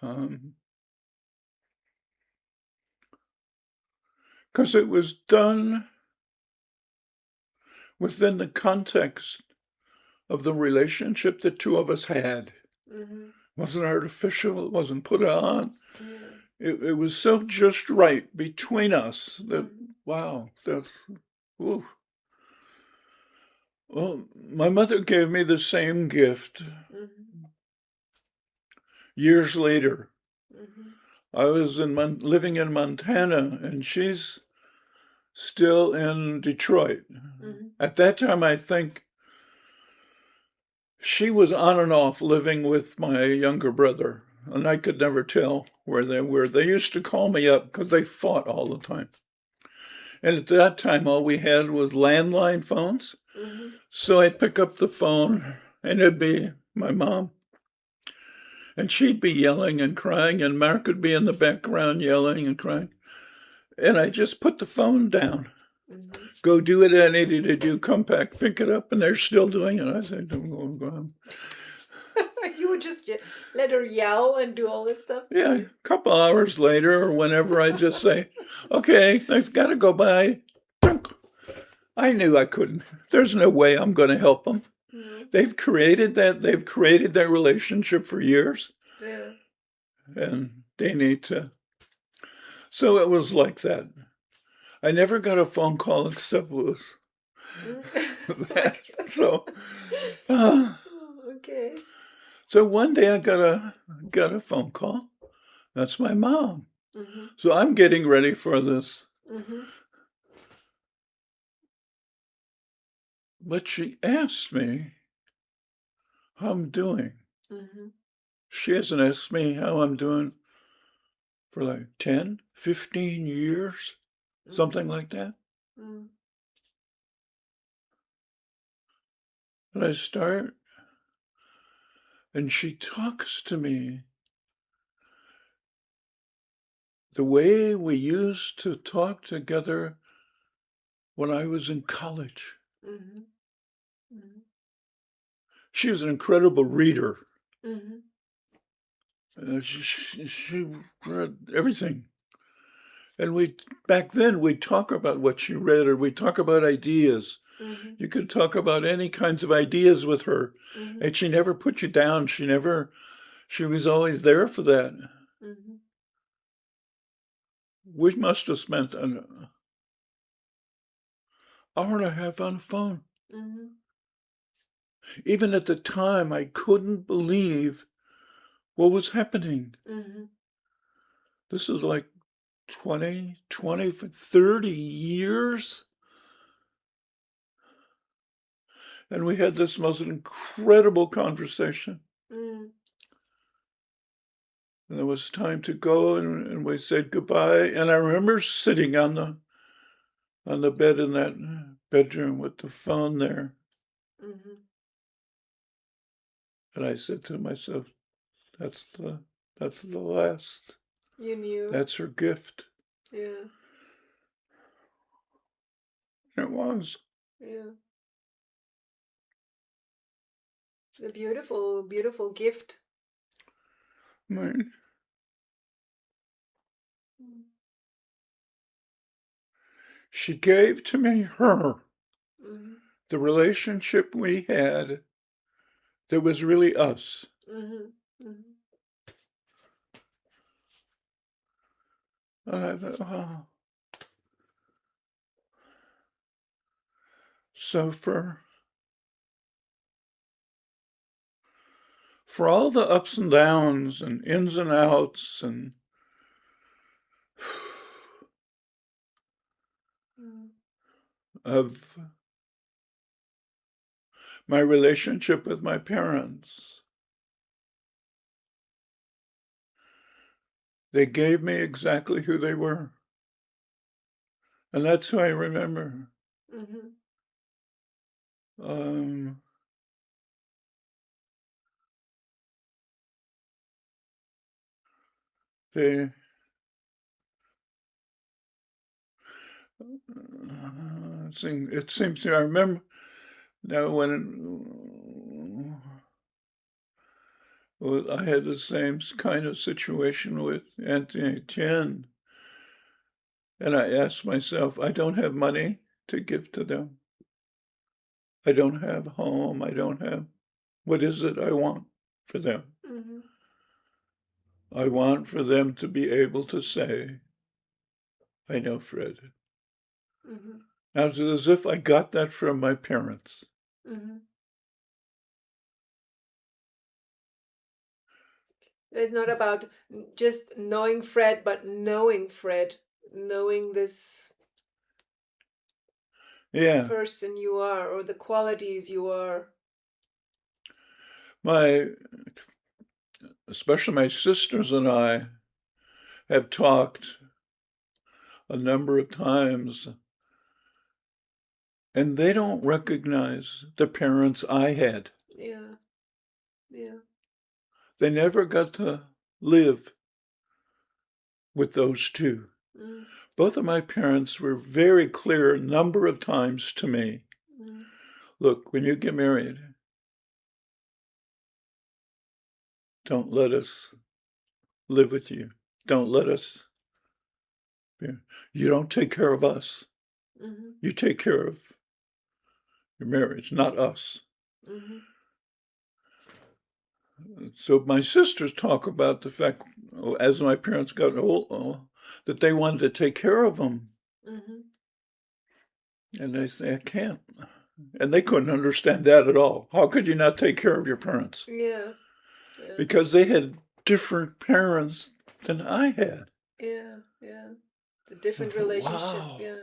Um, because it was done within the context of the relationship the two of us had. Mhm. It wasn't artificial, it wasn't put on. Yeah. It was so just right between us that, Mhm. wow, that's, ooh. Well, my mother gave me the same gift Mhm. years later. Mhm. I was living in Montana, and she's still in Detroit. Mhm. At that time, I think she was on and off living with my younger brother, and I could never tell where they were. They used to call me up because they fought all the time. And at that time, all we had was landline phones. Mhm. So I'd pick up the phone and it'd be my mom. And she'd be yelling and crying, and Mark would be in the background yelling and crying. And I just put the phone down. Mm-hmm. Go do what I needed to do, come back, pick it up, and they're still doing it. I said, don't go on. You would just let her yell and do all this stuff? Yeah, a couple hours later or whenever, I just say, okay, I've got to go by. I knew I couldn't. There's no way I'm going to help them. Mm-hmm. They've created that. They've created that relationship for years. Yeah. And they need to. So it was like that. I never got a phone call except it was that. So, Okay. so one day I got a phone call. That's my mom. Mm-hmm. So I'm getting ready for this. Mm-hmm. But she asked me how I'm doing. Mm-hmm. She hasn't asked me how I'm doing for like 10, 15 years, something like that. Mm-hmm. And I start, and she talks to me the way we used to talk together when I was in college. Mm-hmm. Mm-hmm. She was an incredible reader. Mm-hmm. She read everything. And back then, we'd talk about what she read, or we'd talk about ideas. Mm-hmm. You could talk about any kinds of ideas with her. Mm-hmm. And she never put you down. She was always there for that. Mm-hmm. We must have spent an hour and a half on the phone. Mm-hmm. Even at the time, I couldn't believe what was happening. Mm-hmm. This is like 30 years. And we had this most incredible conversation. Mm-hmm. And it was time to go, and we said goodbye. And I remember sitting on the bed in that bedroom with the phone there. Mm-hmm. And I said to myself, that's the last. You knew. That's her gift. Yeah. It was. Yeah. A beautiful, beautiful gift. Right. Mm-hmm. She gave to me her, Mm-hmm. the relationship we had that was really us. Mm-hmm. Mm-hmm. And I thought, oh. So for all the ups and downs and ins and outs and of my relationship with my parents, they gave me exactly who they were. And that's who I remember. Mm-hmm. Um, they, it seems to, I remember now well, I had the same kind of situation with Anthony Tien. And I asked myself, I don't have money to give to them. I don't have home. I don't have, what is it I want for them? Mm-hmm. I want for them to be able to say, I know Fred. Mm-hmm. Now, it's as if I got that from my parents. Mm-hmm. It's not about just knowing Fred, but knowing Fred, knowing this Yeah. person you are or the qualities you are. Especially my sisters and I have talked a number of times, and they don't recognize the parents I had. Yeah. Yeah. They never got to live with those two. Mm. Both of my parents were very clear a number of times to me. Mm. Look, when you get married, don't let us live with you. Don't let us. You don't take care of us. Mm-hmm. You take care of your marriage, not us. Mm-hmm. So my sisters talk about the fact, as my parents got old, that they wanted to take care of them. Mm-hmm. And they say, I can't. And they couldn't understand that at all. How could you not take care of your parents? Yeah. Yeah. Because they had different parents than I had. Yeah. Yeah. It's a I different thought, relationship. wow. Yeah.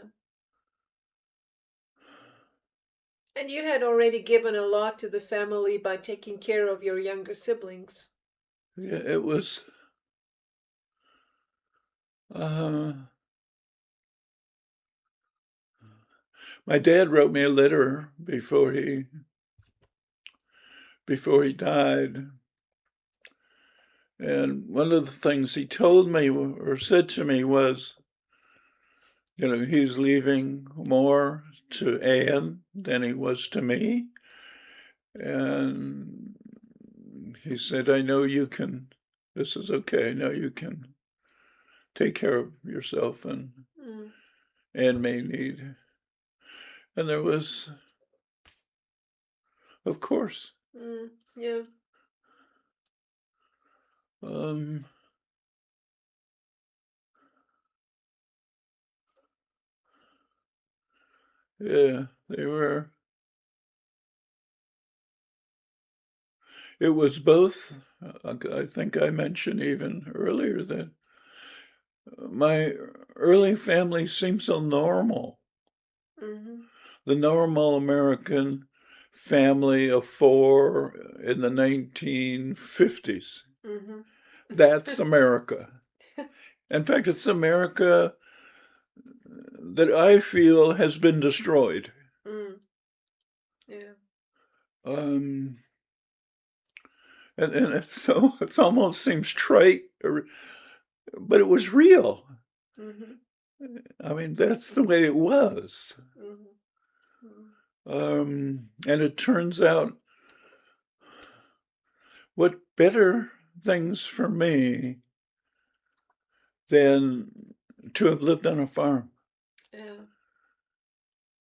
And you had already given a lot to the family by taking care of your younger siblings. Yeah, it was. Uh, my dad wrote me a letter before he died, and one of the things he told me or said to me was, he's leaving more to Anne than he was to me, and he said, I know you can. This is okay. I know you can take care of yourself, and Mm. Anne may need. And there was, of course. Mm. Yeah. Um, yeah, they were. It was both. I think I mentioned even earlier that my early family seemed so normal. Mm-hmm. The normal American family of four in the 1950s. Mm-hmm. That's America. In fact, it's America that I feel has been destroyed. Mm. Yeah. Um, and it's almost seems trite, but it was real. Mm-hmm. I mean, that's the way it was. Mm-hmm. Mm-hmm. And it turns out what better things for me than to have lived on a farm, Yeah.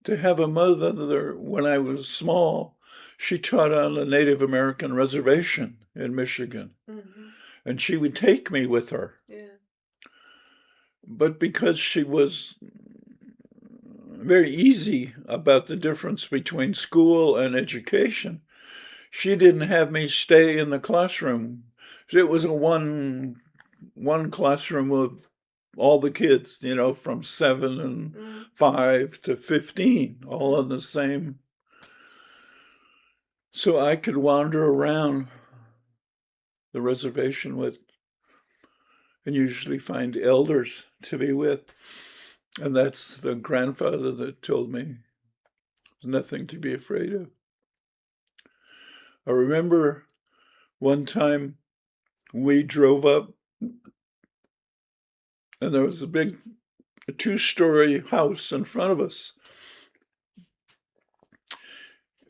to have a mother that when I was small, she taught on a Native American reservation in Michigan, Mm-hmm. and she would take me with her. Yeah. But because she was very easy about the difference between school and education, she didn't have me stay in the classroom. It was a one classroom with all the kids, from 7 and Mm. 5 to 15, all Mm. on the same. So I could wander around the reservation and usually find elders to be with. And that's the grandfather that told me there's nothing to be afraid of. I remember one time we drove up and there was a big 2-story house in front of us.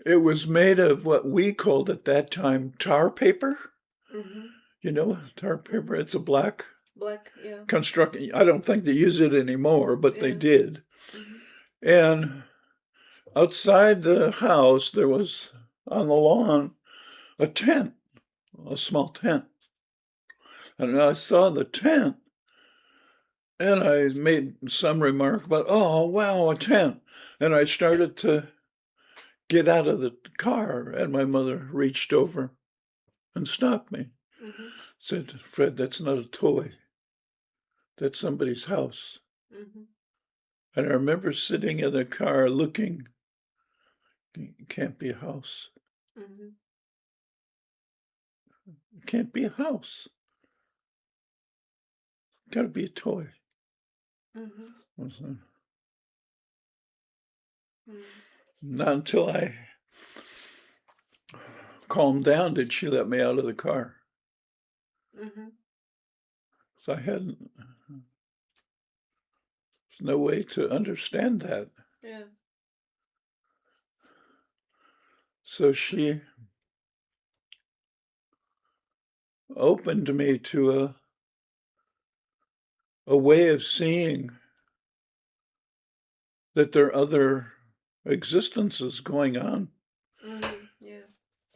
It was made of what we called at that time tar paper. Mm-hmm. Tar paper. Mm-hmm. It's a black Black. Yeah. construction. I don't think they use it anymore, but they Yeah. did. Mm-hmm. And outside the house, there was on the lawn a tent, a small tent. And I saw the tent and I made some remark about, oh, wow, a tent. And I started to get out of the car, and my mother reached over and stopped me. Mm-hmm. Said, Fred, that's not a toy. That's somebody's house. Mm-hmm. And I remember sitting in the car looking. It can't be a house. Mm-hmm. It can't be a house. It's got to be a toy. Mm-hmm. Not until I calmed down did she let me out of the car. Mm-hmm. So there's no way to understand that. Yeah. So she opened me to a way of seeing that there are other existences going on Mm-hmm. Yeah.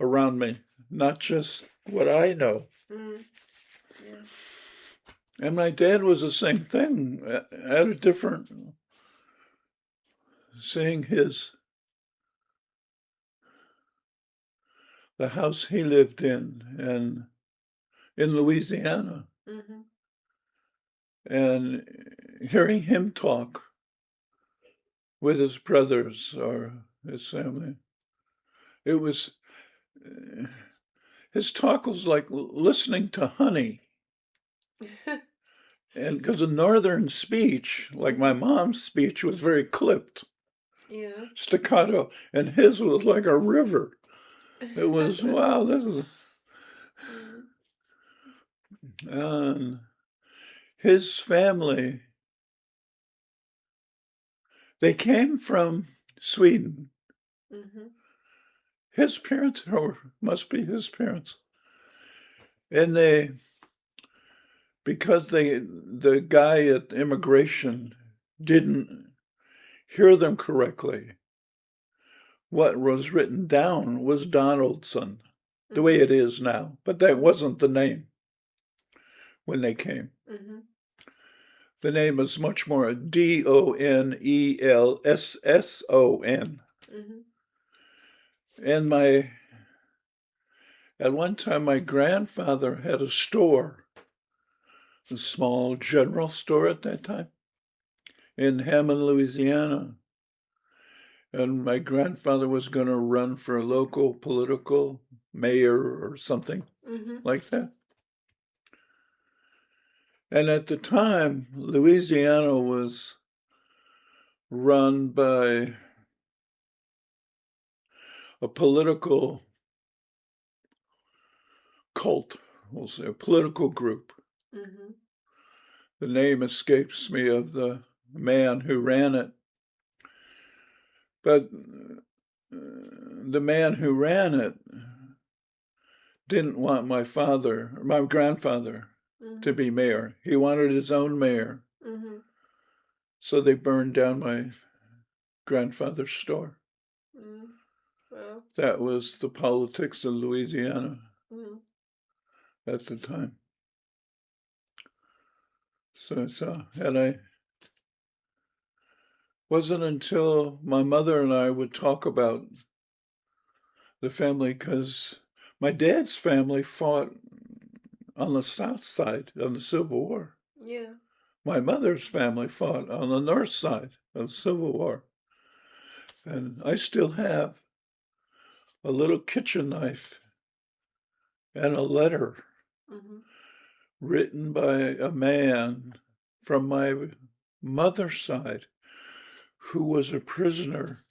around me, not just what I know. Mm. Yeah. And my dad was the same thing, at a different, seeing the house he lived in Louisiana, Mm-hmm. and hearing him talk with his brothers or his family. It was, his talk was like listening to honey. And because a northern speech, like my mom's speech, was very clipped, Yeah. staccato, and his was like a river. It was, wow, this is. Mm. And his family, they came from Sweden. Mm-hmm. His parents, or must be his parents. And because the guy at immigration didn't hear them correctly, what was written down was Donaldson, the way it is now. But that wasn't the name when they came. Mm-hmm. The name is much more Donelson. Mm-hmm. And at one time, my grandfather had a store, a small general store at that time, in Hammond, Louisiana. And my grandfather was going to run for a local political mayor or something Mm-hmm. like that. And at the time, Louisiana was run by a political cult, we'll say, a political group. Mm-hmm. The name escapes me of the man who ran it. But the man who ran it didn't want my grandfather, to Mm-hmm. be mayor. He wanted his own mayor. Mm-hmm. So they burned down my grandfather's store. Mm. Well. That was the politics of Louisiana Mm. at the time. And I wasn't until my mother and I would talk about the family, because my dad's family fought on the south side of the Civil War. Yeah. My mother's family fought on the north side of the Civil War. And I still have a little kitchen knife and a letter Mm-hmm. written by a man from my mother's side who was a prisoner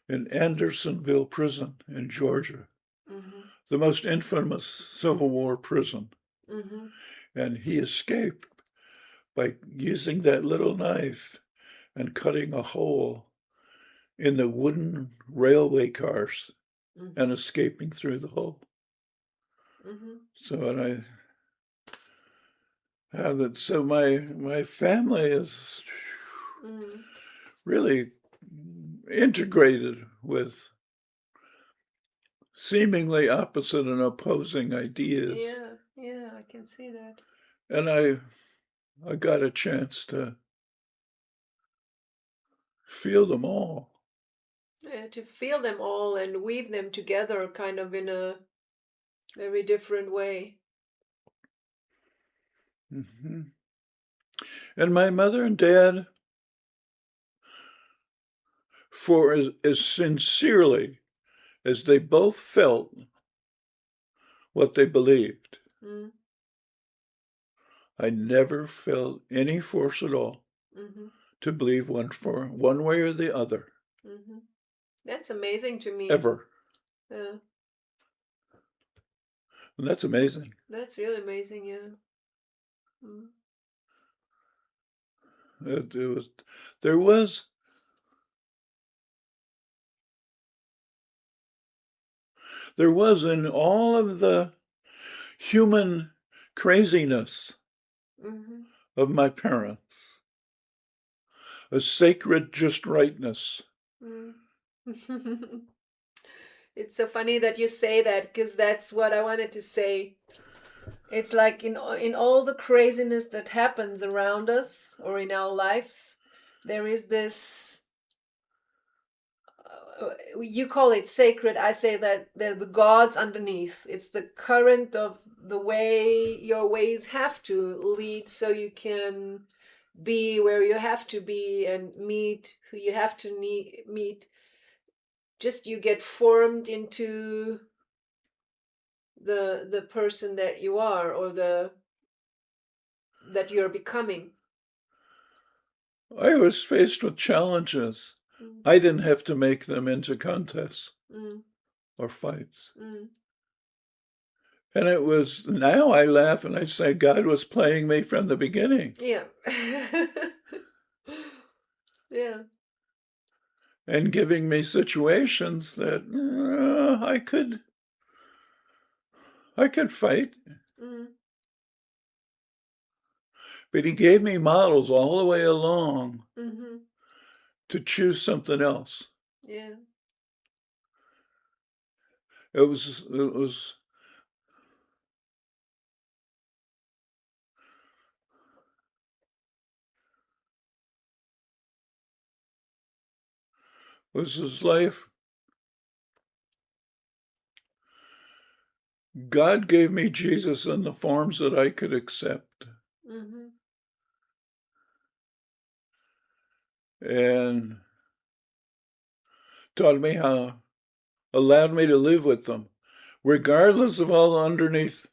in Andersonville prison in Georgia, Mm-hmm. the most infamous Civil War prison. Mm-hmm. And he escaped by using that little knife and cutting a hole in the wooden railway cars Mm-hmm. and escaping through the hole. Mm-hmm. So, and I have that. So my family is Mm. really integrated with seemingly opposite and opposing ideas. Yeah. Yeah. I can see that. And I got a chance to feel them all. To feel them all and weave them together kind of in a very different way. Mm-hmm. And my mother and dad, for as sincerely as they both felt what they believed, Mm. I never felt any force at all Mm-hmm. to believe one way or the other, Mm-hmm. That's amazing to me. ever. Yeah. And that's amazing. That's really amazing, yeah. Mm. It was, there was, there was in all of the human craziness Hmm. of my parents a sacred just rightness. Mm. It's so funny that you say that because that's what I wanted to say. It's like in all the craziness that happens around us or in our lives, there is this. You call it sacred. I say that they're the gods underneath. It's the current of the way your ways have to lead, so you can be where you have to be and meet who you have to meet. Just you get formed into the person that you are, or the that you're becoming. I was faced with challenges. Mm, I didn't have to make them into contests mm, or fights. mm. And it was, now I laugh and I say, God was playing me from the beginning Yeah. Yeah. and giving me situations that I could fight. Mm, But he gave me models all the way along mm-hmm. to choose something else. Yeah. It was his life. God gave me Jesus in the forms that I could accept Mm-hmm. and taught me how, allowed me to live with them, regardless of all the underneath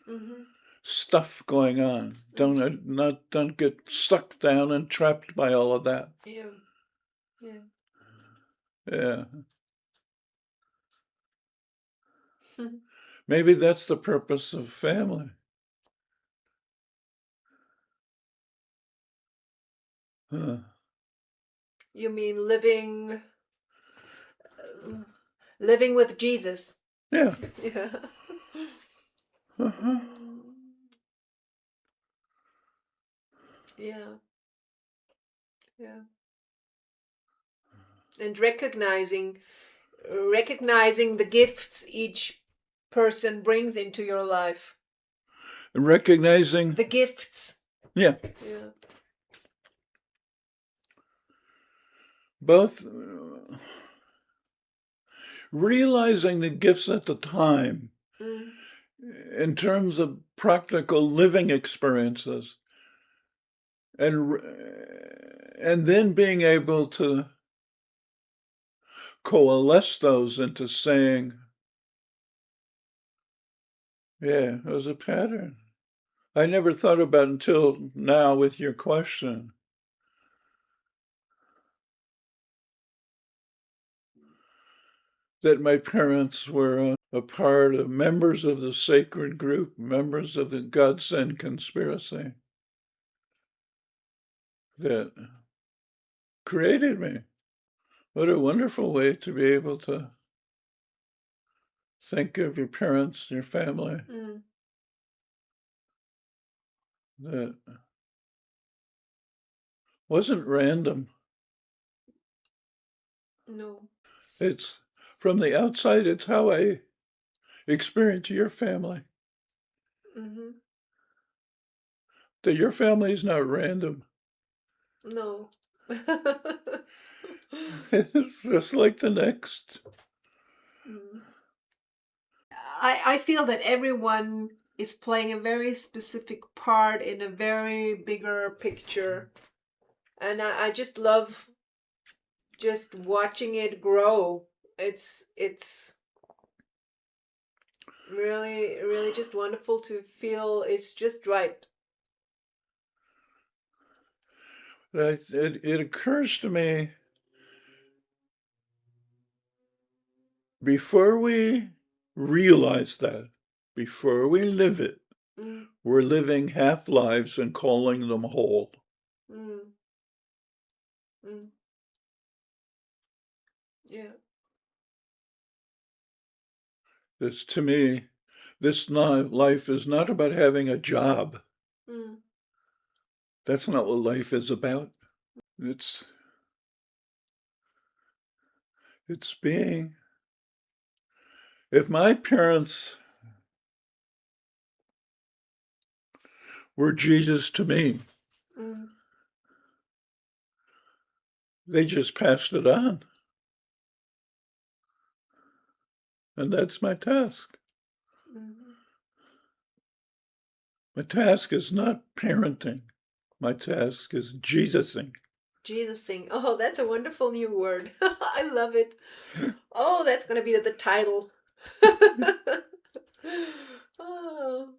Mm-hmm. stuff going on. Mm-hmm. Don't get sucked down and trapped by all of that. Yeah. Yeah. Yeah. Maybe that's the purpose of family. Huh. You mean living with Jesus? Yeah. Yeah. Uh-huh. Yeah. Yeah. And recognizing the gifts each person brings into your life. And recognizing, The gifts. yeah, Yeah. both realizing the gifts at the time Mm. in terms of practical living experiences and and then being able to coalesce those into saying, yeah, there's a pattern. I never thought about until now with your question that my parents were a part of members of the sacred group, members of the godsend conspiracy that created me. What a wonderful way to be able to think of your parents, your family, Mm. that wasn't random. No. It's from the outside, it's how I experience your family. Mm-hmm. That your family is not random. No. It's just like the next. Mm. I feel that everyone is playing a very specific part in a very bigger picture. And I just love just watching it grow. It's really, really just wonderful to feel it's just right. It occurs to me before we realize that before we live it, Mm, we're living half lives and calling them whole. mm, mm. Yeah. This, to me, this life is not about having a job. Mm, That's not what life is about. It's it's being. If my parents were Jesus to me, mm, they just passed it on. And that's my task. mm. My task is not parenting. My task is Jesusing. Jesusing. Oh, that's a wonderful new word. I love it. Oh, that's going to be the title. Oh.